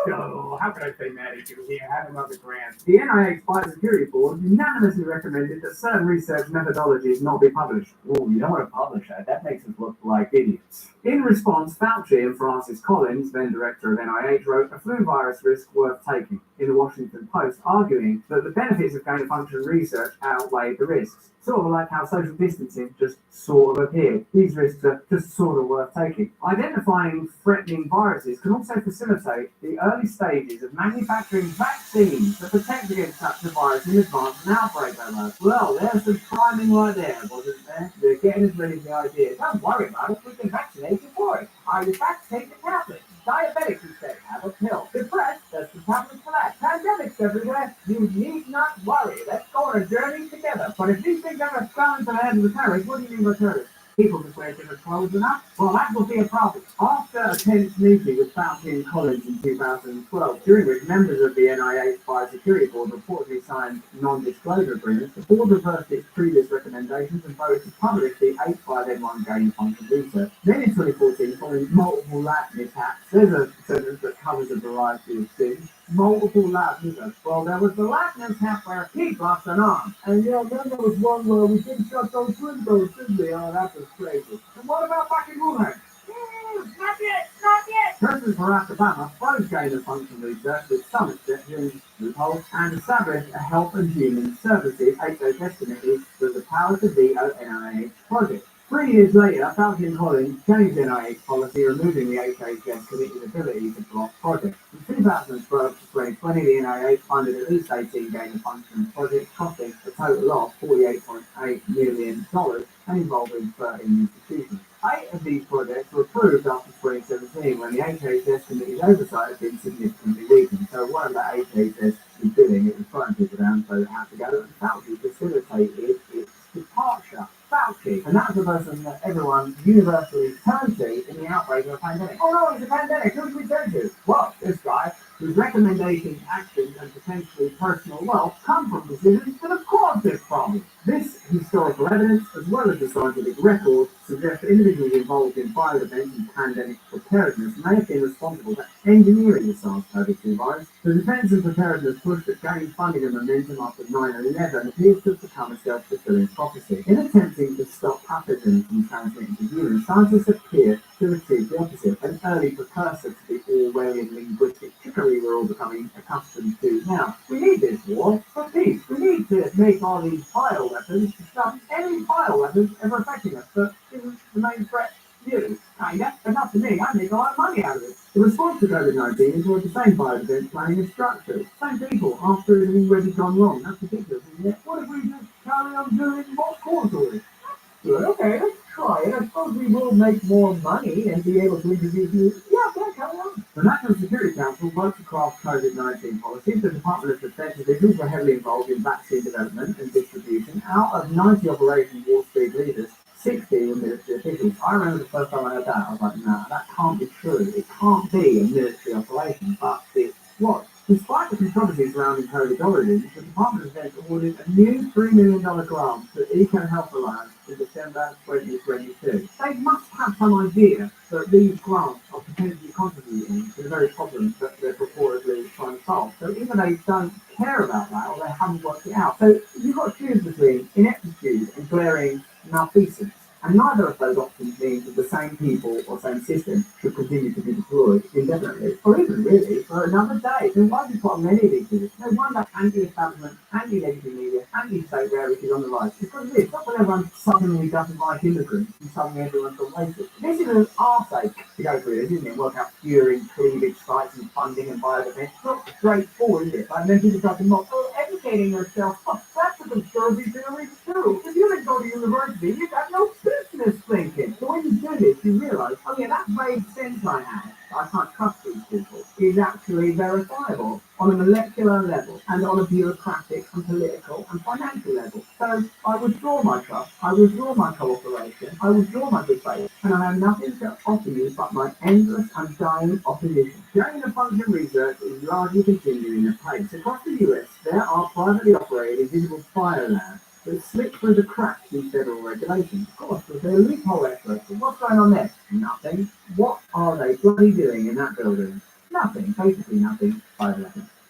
So, how could I say Maddie to here? Have another grant. The NIH Biosecurity Board unanimously recommended that certain research methodologies not be published. Oh, you don't want to publish that. That makes us look like idiots. In response, Fauci and Francis Collins, then director of NIH, wrote a flu virus risk worth taking in the Washington Post, arguing that the benefits of gain-of-function research outweigh the risks. Sort of like how social distancing just sort of appeared. These risks are just sort of worth taking. Identifying threatening viruses can also facilitate the early stages of manufacturing vaccines that protect against such a virus in advance of an outbreak, they wrote. Well, there's some priming right there, wasn't there? They're getting as ready as the idea. Don't worry about it, we can vaccinate you for it. You fact, take the tablets. Diabetics instead have a pill. Depressed, there's some tablets for that. Pandemics everywhere, you need not worry. Let's go on a journey together. But if these things ever fell into the hands of the terrorists, what do you mean by terrorists? People just wear different clothes enough? Well, that will be a problem. After a tense meeting with Fauci and Collins in 2012, during which members of the NIH Biosecurity Board reportedly signed non-disclosure agreements, the board reversed its previous recommendations and voted to publish the H5N1 gain-of-function research. Then in 2014, following multiple lab mishaps, there's a sentence that covers a variety of things. Multiple lab mishaps. Well, there was the lab mishap where he lost an arm. And then there was one where we didn't shut those windows, did we? Oh, that was crazy. And what about back in Wuhan? Not yet. President Barack Obama froze gain-of-function research with some exceptions, loopholes, and established a Health and Human Services HHS committee with the power to veto NIH projects. 3 years later, Fauci and Collins changed NIH policy, removing the HHS committee's ability to block projects. From 2012 to 2020, the NIH funded at least 18 gain-of-function projects, costing a total of $48.8 million and involving 13 institutions. 8 of these projects were approved after 2017, when the HHS committee's oversight had been significantly weakened. So what that HHS was doing, it was throwing people down so they had to go, and Fauci facilitated its departure. Fauci, and that's the person that everyone universally turned to in the outbreak of a pandemic. Oh no, it's a pandemic, who do we turn to? Well, this guy. whose recommendations, actions, and potentially personal wealth come from decisions that have caused this problem. This historical evidence, as well as the scientific record, suggests that individuals involved in fire events and pandemic preparedness may have been responsible for engineering the SARS-CoV-2 virus. The defense and preparedness push that gained funding and momentum after 9/11 appears to have become a self-fulfilling prophecy. In attempting to stop pathogens from transmitting to humans, scientists appear to achieve the opposite, an early precursor to the Orwellian linguistic trickery we're all becoming accustomed to now. We need this war for peace. We need to make all these bioweapons to stop any bioweapons ever affecting us, but isn't the main threat you? Kinda, but not to me. I make a lot of money out of it. The response to COVID-19 is toward the same biodefense planning and structure. Same people, after it has already gone wrong. That's ridiculous, isn't it? What if we just carry on doing what's caused all this? Good, okay, let's try it. I suppose we will make more money and be able to introduce you. Yeah, okay, carry on. The National Security Council works across COVID-19 policies. The Department of Defense officials were heavily involved in vaccine development and distribution. Out of 90 Operation Warp Speed leaders, 60 were military officials. I remember the first time I heard that, I was like, nah, that can't be true. It can't be a military operation, but it was. Despite the controversy surrounding COVID origins, the Department of Defense awarded a new $3 million grant to Eco Health Alliance in December 2022. They must have some idea that these grants are potentially contributing to the very problems that they're purportedly trying to solve. So either they don't care about that or they haven't worked it out. So you've got to choose between ineptitude and glaring malfeasance. And neither of those options means that the same people or same system should continue to be deployed indefinitely, or even really for another day. Then why do you put on many of these things? No wonder anti-establishment, anti-legacy media, anti-state rarity is on the rise. It's because it is. Not when everyone suddenly doesn't like immigrants and suddenly everyone's got racist. This is an arse-ache to go through this, isn't it? Work out curing, cleavage, sites and funding and biodefense. It's not straightforward, is it? Like then people start to mock, oh, educating yourself. Oh, that's a conspiracy theory too. If you didn't go to university, you'd have no business thinking. So when you do this, you realise, oh yeah, that vague sense I had, I can't trust these people, is actually verifiable on a molecular level and on a bureaucratic and political and financial level. So I withdraw my trust, I withdraw my cooperation, I withdraw my good faith, and I have nothing to offer you but my endless and dying opposition. Gain of function research is largely continuing apace. Across the US, there are privately operated invisible fire labs that slip through the cracks in federal regulations. Of course, but they're loophole experts. What's going on there? Nothing. What are they bloody doing in that building? Nothing. Basically nothing.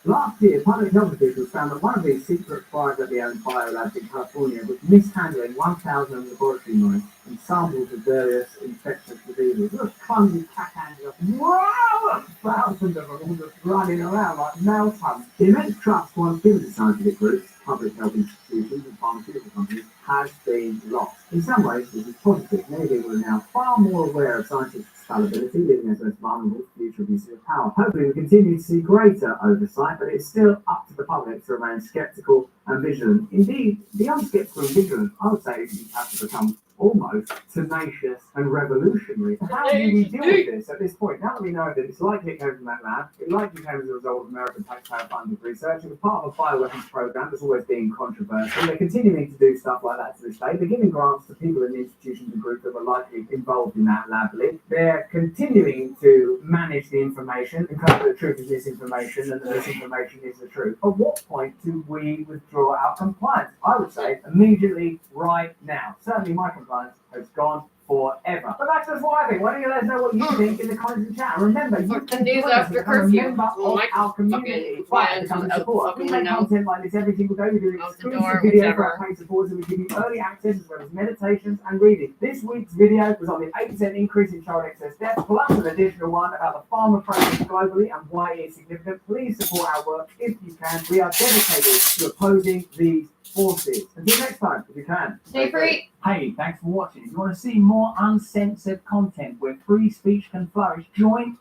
Last year, public health officials found that one of these secret privately owned biolabs in California was mishandling 1,000 laboratory mice and samples of various infectious diseases. Look, clumsy cat handlers. Wow! Thousands of them all just running around like mouse hunts. The immense trust once given to scientific groups, public health institutions and pharmaceutical companies has been lost. In some ways, this is positive. Many people are now far more aware of scientific fallibility, leaving us most vulnerable to future abuses of power. Hopefully, we continue to see greater oversight, but it's still up to the public to remain sceptical and vigilant. Indeed, beyond sceptical and vigilant, I would say you have to become almost tenacious and revolutionary. So how do we deal with this at this point? Now that we know that it's likely it came from that lab, it likely came as a result of American taxpayer-funded research, it was part of a bioweapons program that's always been controversial. They're continuing to do stuff like that to this day. They're giving grants to people and institutions and groups that were likely involved in that lab leak. They're continuing to manage the information and claim that the truth is misinformation and that misinformation is the truth. At what point do we withdraw our compliance? I would say immediately, right now. Certainly my compliance has gone forever. But that's just what I think. Why don't you let us know what you think in the comments and chat? Remember, you can
days
join us
after
become a
curfew.
member of our community. Right, become a supporter. We make content like this every single day. We do exclusive video for our paid supporters and we give you early access as well as meditations and reading. This week's video was on the 8% increase in child excess deaths, plus an additional one about the farmer practice globally and why it's significant. Please support our work if you can. We are dedicated to opposing these forces. Until next time, if you can.
Stay free.
Hey, thanks for watching. If you want to see more uncensored content where free speech can flourish, join.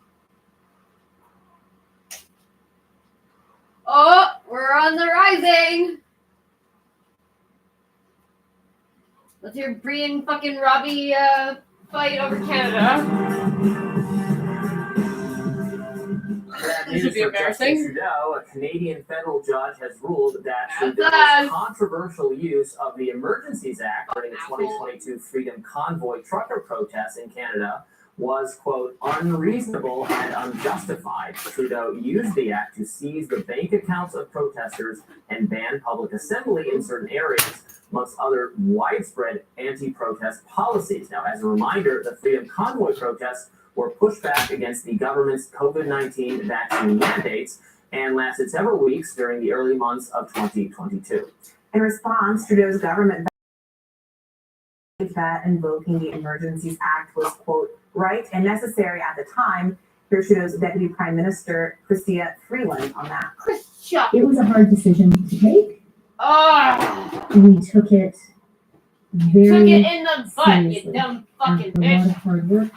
Oh, we're on the rising. Let's hear Bree and fucking Robbie fight over Canada. This should be embarrassing.
Trudeau, a Canadian federal judge, has ruled that
Trudeau's
Trudeau's controversial use of the Emergencies Act during the 2022 Freedom Convoy trucker protests in Canada was, quote, unreasonable and unjustified. Trudeau used the act to seize the bank accounts of protesters and ban public assembly in certain areas, amongst other widespread anti-protest policies. Now, as a reminder, the Freedom Convoy protests were pushed back against the government's COVID-19 vaccine mandates and lasted several weeks during the early months of 2022.
In response, Trudeau's government that invoking the Emergencies Act was, quote, right and necessary at the time. Here's Trudeau's Deputy Prime Minister, Chrystia Freeland, on that.
It was a hard decision to take.
Oh,
We took it very
took it in the butt,
seriously.
you dumb fucking
After a lot
bitch.
of hard work.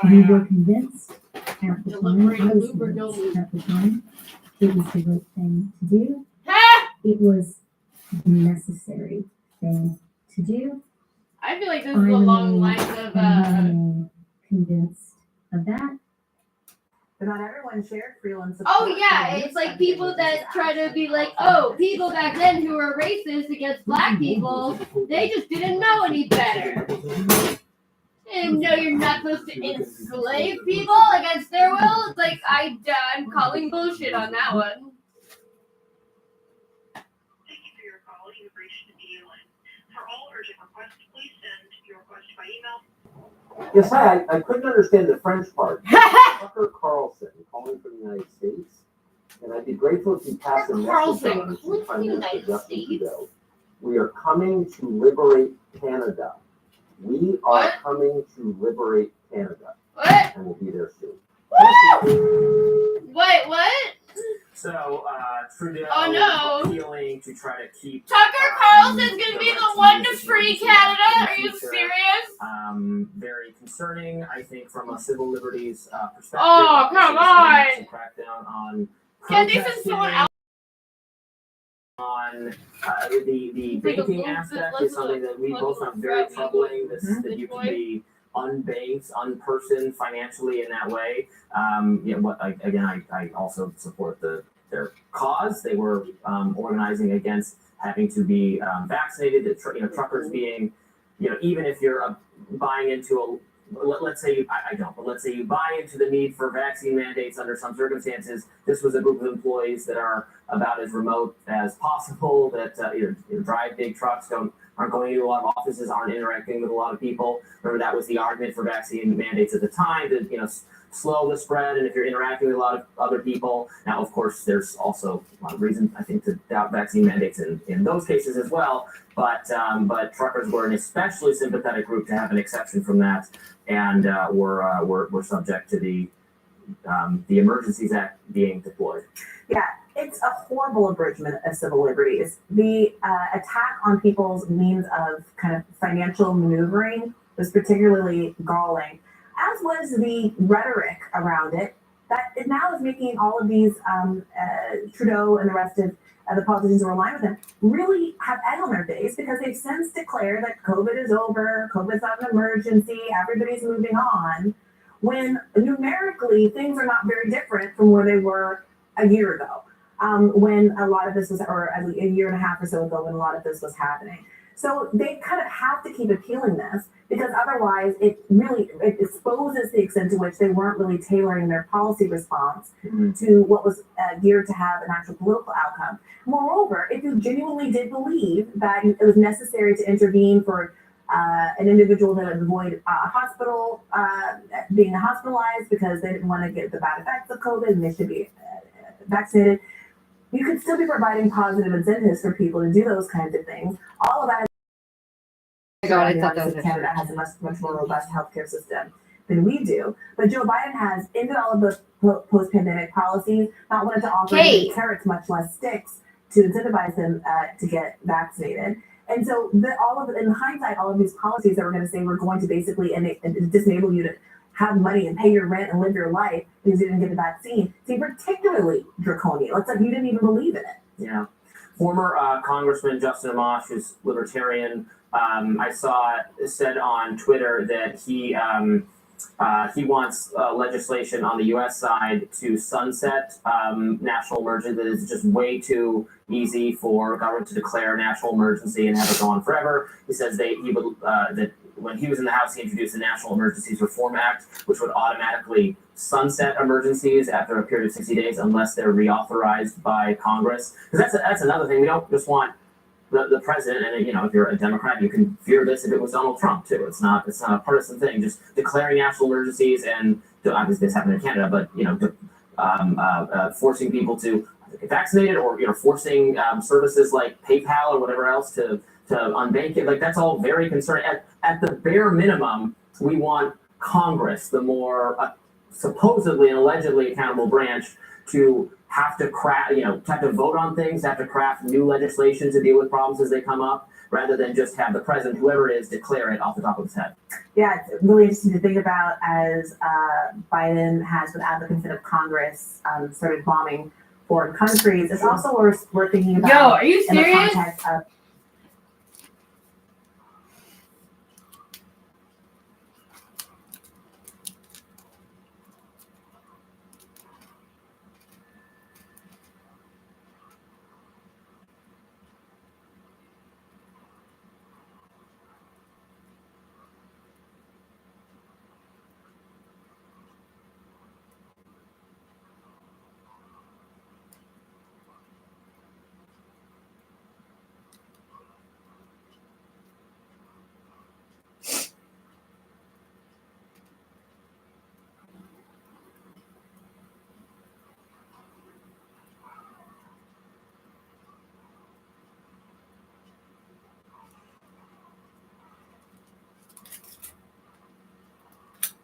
We were convinced at the time, I was convinced at the time, it was the right thing to do. It was the necessary thing to do.
I feel like this is along the lines of
I'm convinced of that.
But not everyone shared Freeland's support.
Oh yeah, it's like people that try to be like, oh, people back then who were racist against black people, they just didn't know any better. And no, you're not supposed to enslave people against their will. It's like I'm calling bullshit on that one.
Thank you for your call. You've reached the media line. For all urgent requests, please send your request by email.
Yes, hi. I couldn't understand the French part. Tucker Carlson calling from the United States, and I'd be grateful if you pass a message on to Prime Minister Justin Trudeau. We are coming to liberate Canada. We are coming to liberate Canada.
What?
And we'll be there soon.
Wait, what?
So, Trudeau appealing to try to keep
Tucker Carlson's gonna be the one to free Canada? Are you serious?
Very concerning, I think, from a civil liberties perspective.
Oh, come on!
To crack down on
Can this is someone else?
On the banking aspect is something that we both found very troubling. That you can be unbanked, unpersoned financially in that way. I also support their cause. They were organizing against having to be vaccinated. Truckers being, even if you're buying into let's say I don't, but let's say you buy into the need for vaccine mandates under some circumstances. This was a group of employees that are about as remote as possible, that drive big trucks, aren't going into a lot of offices, aren't interacting with a lot of people. Remember, that was the argument for vaccine mandates at the time, to slow the spread, and if you're interacting with a lot of other people. Now, of course, there's also a lot of reason, I think, to doubt vaccine mandates in those cases as well. But truckers were an especially sympathetic group to have an exception from that, and were subject to the Emergencies Act being deployed.
Yeah, it's a horrible abridgment of civil liberties. The attack on people's means of kind of financial maneuvering was particularly galling, as was the rhetoric around it. That it now is making all of these Trudeau and the rest of the politicians who are aligned with him really have egg on their face, because they've since declared that COVID is over, COVID's not an emergency, everybody's moving on, when numerically things are not very different from where they were a year ago, when a lot of this was, or at least a year and a half or so ago when a lot of this was happening. So they kind of have to keep appealing this, because otherwise it exposes the extent to which they weren't really tailoring their policy response to what was geared to have an actual political outcome. Moreover, if you genuinely did believe that it was necessary to intervene for an individual that would avoid hospital being hospitalized because they didn't want to get the bad effects of COVID and they should be vaccinated, you could still be providing positive incentives for people to do those kinds of things. All of that Canada has a much more robust healthcare system than we do. But Joe Biden has ended all of the post-pandemic policies, not wanted to offer any carrots, much less sticks, to incentivize them to get vaccinated. And so in hindsight, all of these policies that we're going to say we're going to basically disable you to have money and pay your rent and live your life because you didn't get the vaccine seem particularly draconian. It's like you didn't even believe in it.
Yeah. Former Congressman Justin Amash, who's libertarian, I saw said on Twitter that he wants legislation on the U.S. side to sunset national emergency. That is just way too easy for government to declare a national emergency and have it go on forever. He says he would that when he was in the House, he introduced the National Emergencies Reform Act, which would automatically sunset emergencies after a period of 60 days unless they're reauthorized by Congress. Because that's another thing. We don't just want the president, and if you're a Democrat, you can fear this if it was Donald Trump too. It's not a partisan thing. Just declaring national emergencies, and obviously this happened in Canada, but forcing people to get vaccinated, or forcing services like PayPal or whatever else to unbank it. Like, that's all very concerning. At the bare minimum, we want Congress, the more supposedly and allegedly accountable branch, to have to have to vote on things, have to craft new legislation to deal with problems as they come up, rather than just have the president, whoever it is, declare it off the top of his head.
Yeah, it's really interesting to think about as Biden has, without the consent of Congress, started bombing foreign countries. It's also worth thinking about.
Yo, are you serious?
In the context of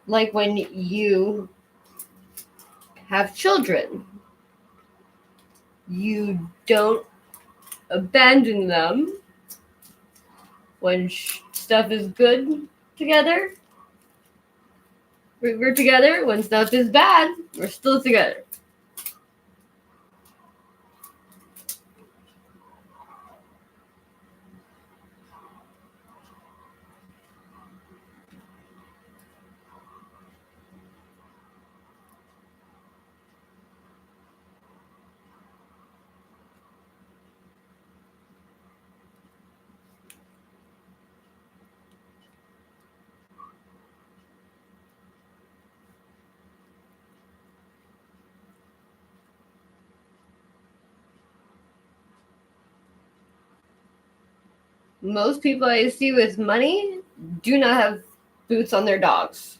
like when you have children, you don't abandon them when stuff is good together. We're together. When stuff is bad, we're still together. Most people I see with money do not have boots on their dogs.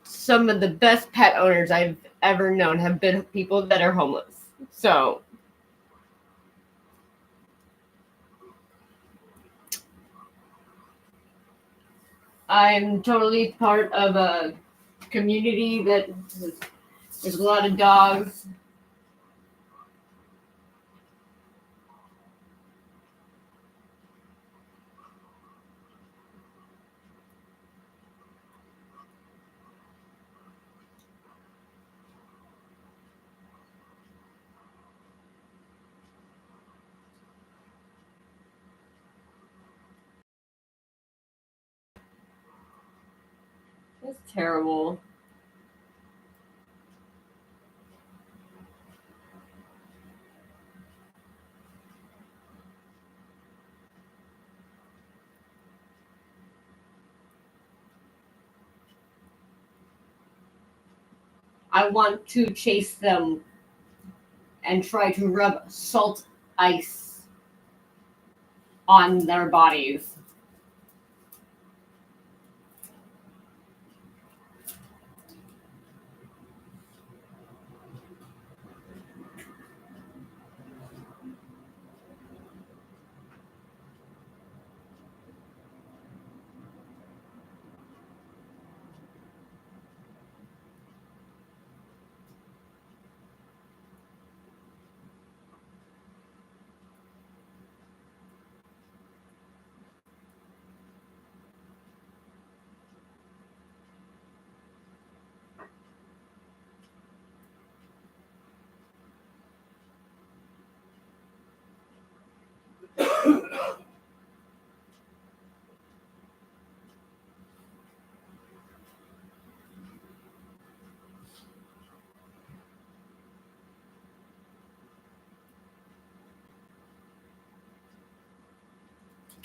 Some of the best pet owners I've ever known have been people that are homeless. So I'm totally part of a community that there's a lot of dogs. That's terrible. I want to chase them and try to rub salt ice on their bodies.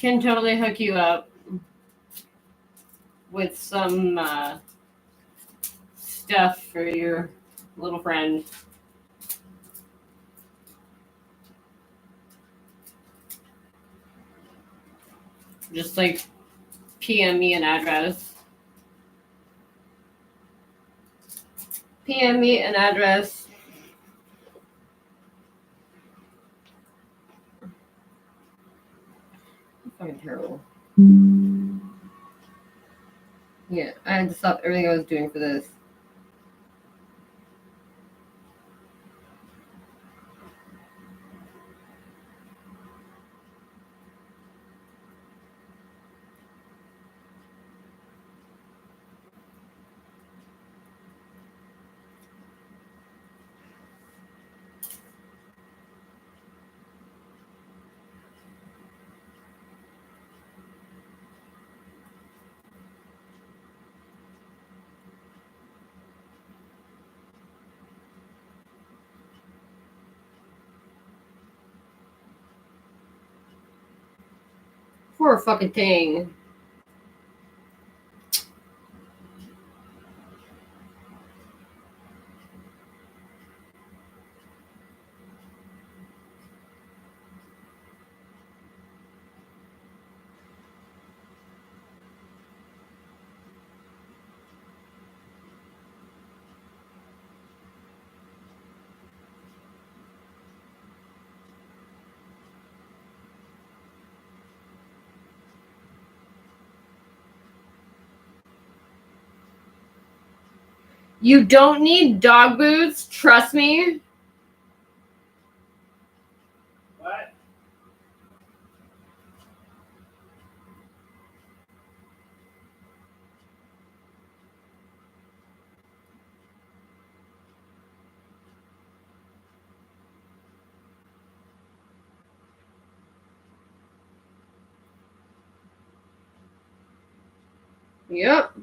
can totally hook you up with some stuff for your little friend. Just like PM me an address. PM me an address. Fucking terrible. Yeah, I had to stop everything I was doing for this. Poor fucking thing. You don't need dog boots, trust me.
What?
Yep.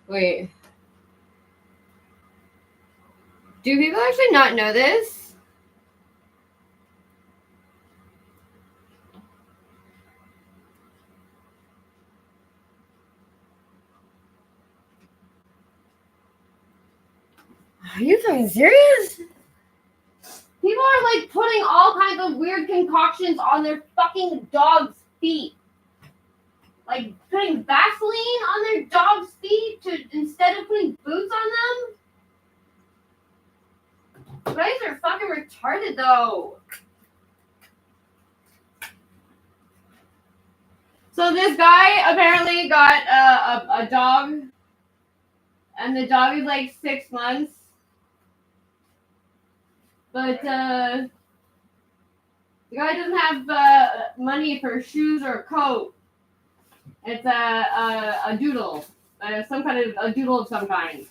Wait. Do people actually not know this? Are you fucking serious? People are like putting all kinds of weird concoctions on their fucking dog's feet. Like putting Vaseline on their dog's feet instead of putting boots on them? You guys are fucking retarded though. So this guy apparently got a dog, and the dog is like 6 months. But the guy doesn't have money for shoes or a coat. It's a doodle, some kind of a doodle of some kind,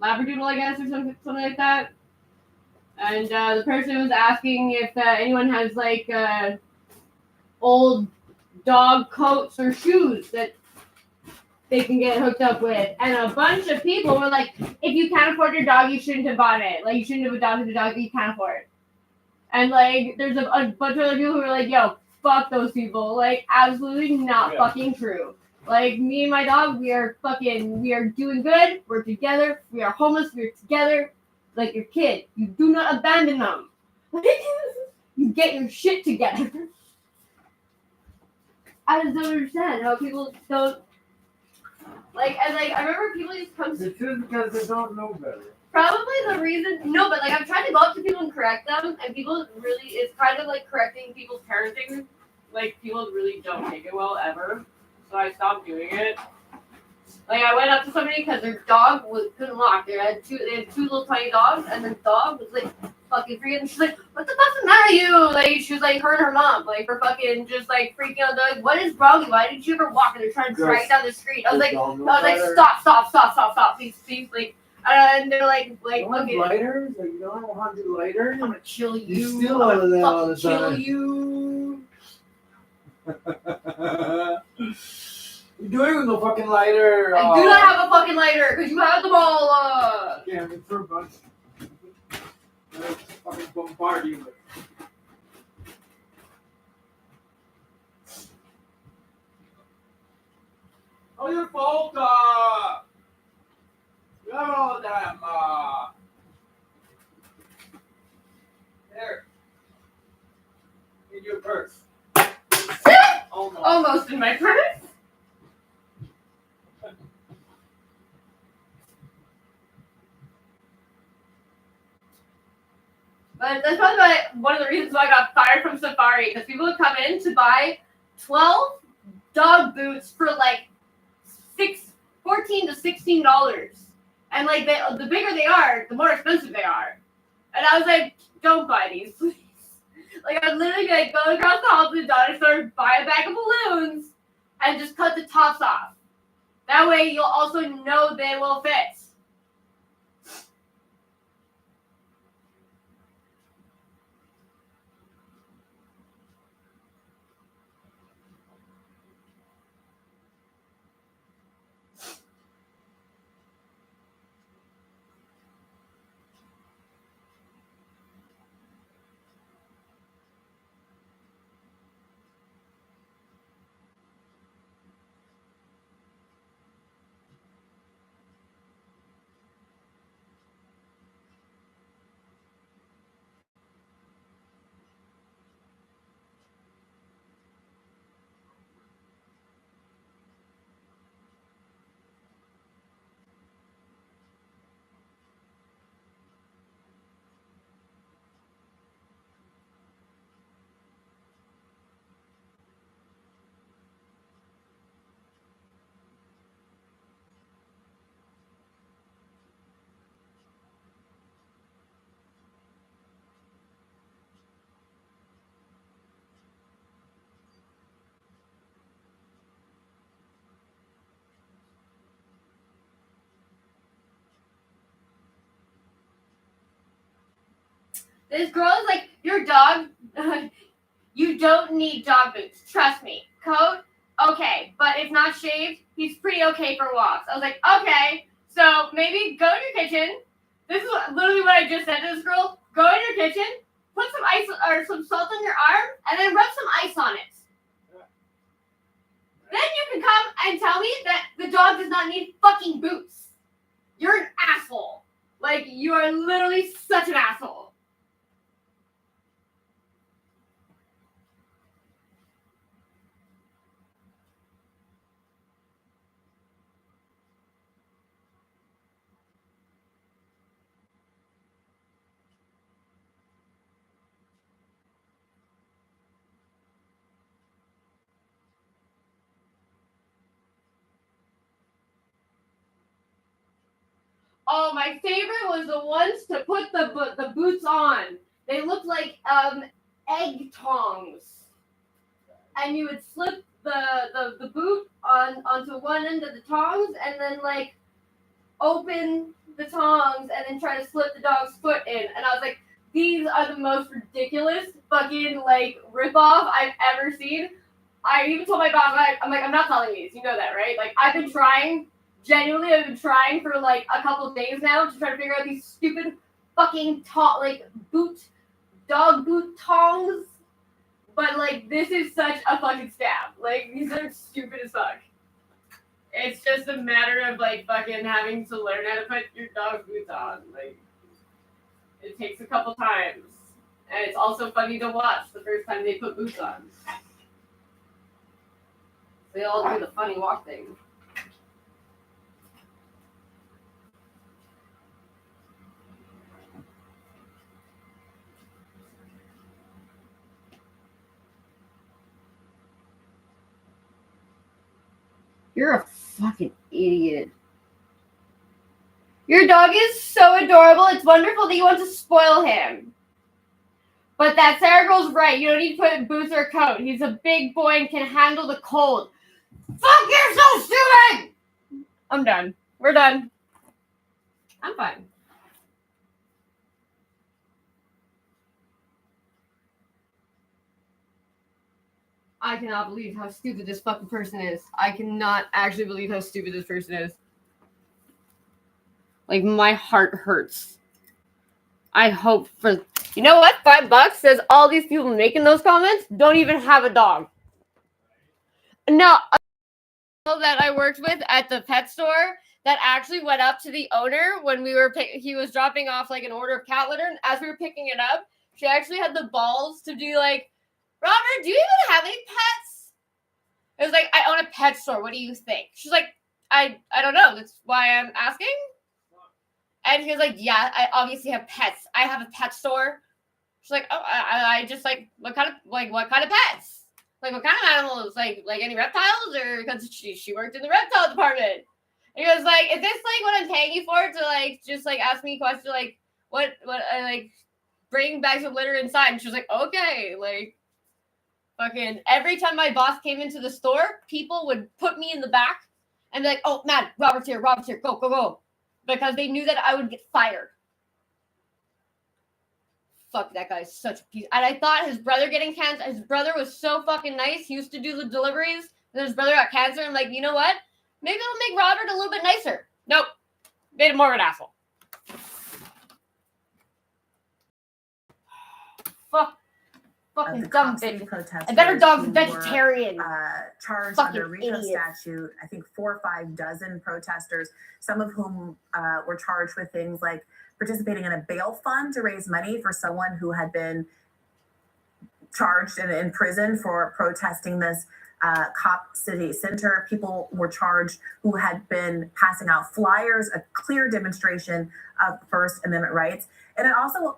labradoodle, I guess, or something like that. And the person was asking if anyone has like old dog coats or shoes that they can get hooked up with. And a bunch of people were like, if you can't afford your dog, you shouldn't have bought it. Like, you shouldn't have adopted a dog that you can't afford. And like, there's a bunch of other people who are like, yo, fuck those people. Like, absolutely not fucking true. Like, me and my dog, we are doing good. We're together. We are homeless. We're together. Like your kid. You do not abandon them. You get your shit together. I just don't understand how people don't. Like, and like, I remember people used to come to.
It's just because they don't know better.
Probably the reason. No, but like, I'm trying to go up to people and correct them, and people really, it's kind of like correcting people's parenting. Like, people really don't take it well ever. So I stopped doing it. Like, I went up to somebody because their dog couldn't walk. They had two little tiny dogs, and the dog was like fucking freaking. She's like, "What the fuck's the matter with you?" Like, she was like her and her mom, like, for fucking just like freaking out. They're like, "What is wrong with you? Why didn't you ever walk?" And they're trying to drag down the street. I was like, stop, please, like. And they're like,
okay. Lighters? Like, you don't have 100 lighters?
I'm gonna kill you.
You steal one of them all the time.
Kill you.
What are you doing with no fucking lighter?
I do not have a fucking lighter because you have them all.
Yeah, I'm throw a bunch. Let's fucking bombard you with. Oh, your fault. You have all of them. There. In your purse.
Almost in my purse. But that's probably one of the reasons why I got fired from Safari, because people would come in to buy 12 dog boots for like $14 to $16. And like the bigger they are, the more expensive they are. And I was like, don't buy these, please. Like I'd literally be like, go across the hall to the dollar store, buy a bag of balloons, and just cut the tops off. That way you'll also know they will fit. This girl is like, your dog, you don't need dog boots. Trust me. Coat, okay. But if not shaved, he's pretty okay for walks. I was like, okay. So maybe go to your kitchen. This is literally what I just said to this girl. Go in your kitchen, put some ice or some salt on your arm, and then rub some ice on it. Then you can come and tell me that the dog does not need fucking boots. You're an asshole. Like, you are literally such an asshole. Oh, my favorite was the ones to put the boots on. They looked like egg tongs, and you would slip the boot onto one end of the tongs, and then like open the tongs, and then try to slip the dog's foot in. And I was like, these are the most ridiculous fucking like ripoff I've ever seen. I even told my boss, I'm like, I'm not selling these. You know that, right? Like I've been trying. Genuinely, I've been trying for like a couple days now to try to figure out these stupid fucking dog boot tongs. But like, this is such a fucking scam. Like, these are stupid as fuck. It's just a matter of like fucking having to learn how to put your dog boots on. Like, it takes a couple times, and it's also funny to watch the first time they put boots on. They all do the funny walk thing. You're a fucking idiot. Your dog is so adorable. It's wonderful that you want to spoil him. But that Sarah girl's right. You don't need to put boots or a coat. He's a big boy and can handle the cold. Fuck, you're so stupid! I'm done. We're done. I'm fine. I cannot believe how stupid this fucking person is. I cannot actually believe how stupid this person is. Like, my heart hurts. I hope for... You know what? $5 says all these people making those comments don't even have a dog. No, a girl that I worked with at the pet store that actually went up to the owner when we were... He was dropping off, like, an order of cat litter, and as we were picking it up, she actually had the balls to be like, Robert, do you even have any pets? It was like, I own a pet store. What do you think? She's like, I don't know. That's why I'm asking. And he was like, yeah, I obviously have pets. I have a pet store. She's like, oh, I just like, what kind of pets? Like, what kind of animals? Like any reptiles? Or because she worked in the reptile department. And he was like, is this like what I'm paying you for? To like, just like ask me questions like, what, like, bring bags of litter inside. And she was like, okay, like, fucking every time my boss came into the store, people would put me in the back and be like, oh, man, Robert's here, go. Because they knew that I would get fired. Fuck, that guy's such a piece. And I thought his brother getting cancer, his brother was so fucking nice. He used to do the deliveries. And his brother got cancer. I'm like, you know what? Maybe it'll make Robert a little bit nicer. Nope. Made him more of an asshole. Fuck. Fucking dumb bitch. A better dog's vegetarian.
Charged
fucking
under RICO
idiot.
statute, I think 4 or 5 dozen protesters, some of whom were charged with things like participating in a bail fund to raise money for someone who had been charged and in prison for protesting this cop city center. People were charged who had been passing out flyers, a clear demonstration of First Amendment rights. And it also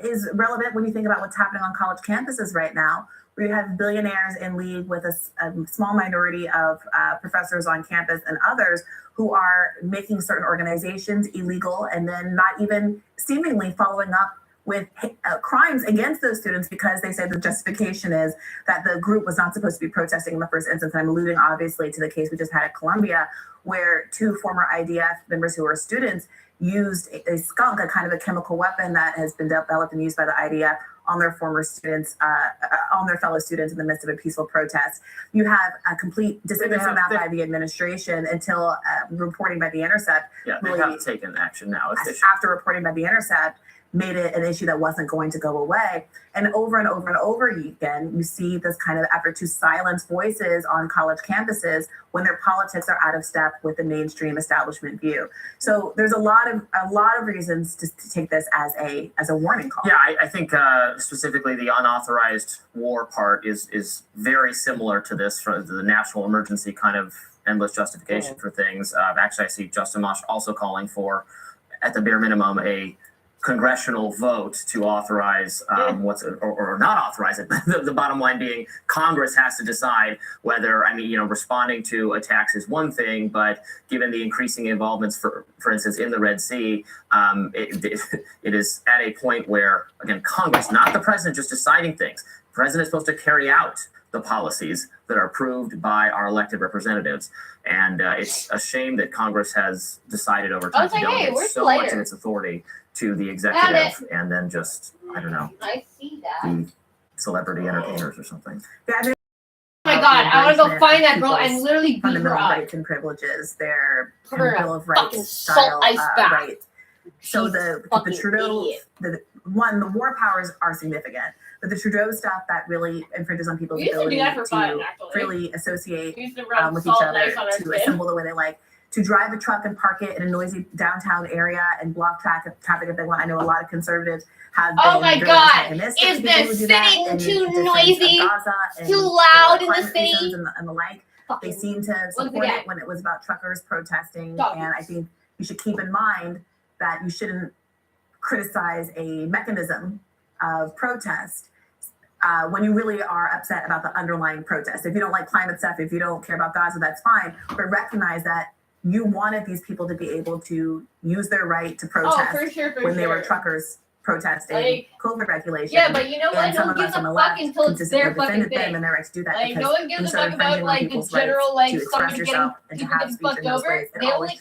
is relevant when you think about what's happening on college campuses right now, where you have billionaires in league with a small minority of professors on campus and others who are making certain organizations illegal and then not even seemingly following up with crimes against those students because they say the justification is that the group was not supposed to be protesting in the first instance. And I'm alluding obviously to the case we just had at Columbia, where 2 former IDF members who were students used a skunk, a kind of a chemical weapon that has been developed and used by the IDF on their former students, on their fellow students in the midst of a peaceful protest. You have a complete dismissal of that by the administration until reporting by The Intercept.
Yeah, they have taken action now.
After reporting by The Intercept, made it an issue that wasn't going to go away. And over again, you see this kind of effort to silence voices on college campuses when their politics are out of step with the mainstream establishment view. So there's a lot of reasons to take this as a warning call.
Yeah, I think specifically the unauthorized war part is very similar to this, for the national emergency kind of endless justification for things. Actually, I see Justin Mosh also calling for, at the bare minimum, a congressional vote to authorize or not authorize it. The bottom line being Congress has to decide whether, responding to attacks is one thing, but given the increasing involvements, for instance, in the Red Sea, it is at a point where, again, Congress, not the president, just deciding things. The president is supposed to carry out the policies that are approved by our elected representatives. And it's a shame that Congress has decided over time to delegate so much of its authority to the executive and then just,
I see that.
be celebrity entertainers or something.
Yeah,
oh my God, I want to go find that girl and literally beat her
fundamental
up.
rights and privileges, their
Put her in a
Bill of
fucking
Rights
salt
style
ice bath.
rights. So the Trudeau, the war powers are significant, but the Trudeau stuff that really infringes on people's ability to freely associate with each other, to assemble the way they like, to drive a truck and park it in a noisy downtown area and block traffic if they want. I know a lot of conservatives have been
oh my
very
God,
antagonistic
is
to
the
people who do that
city
in
too
defense of
noisy,
Gaza and
too loud in the
climate
city?
reasons and the like. They seem to support it when it was about truckers protesting. And I think you should keep in mind that you shouldn't criticize a mechanism of protest when you really are upset about the underlying protest. If you don't like climate stuff, if you don't care about Gaza, that's fine. But recognize that you wanted these people to be able to use their right to protest when they were truckers protesting COVID regulations.
Yeah, but you know what?
And some
No
of
one
us
gives
on
a
the
fuck
left
until it's their fucking
defended
thing.
them and their right to do that
Like,
because
no one gives
when
a
you start
fuck about
infringing on
like the
people's
general
rights
like
to express
someone
yourself
getting
and to
people
have
getting
speech
fucked
in those
over.
ways, it
They
always
only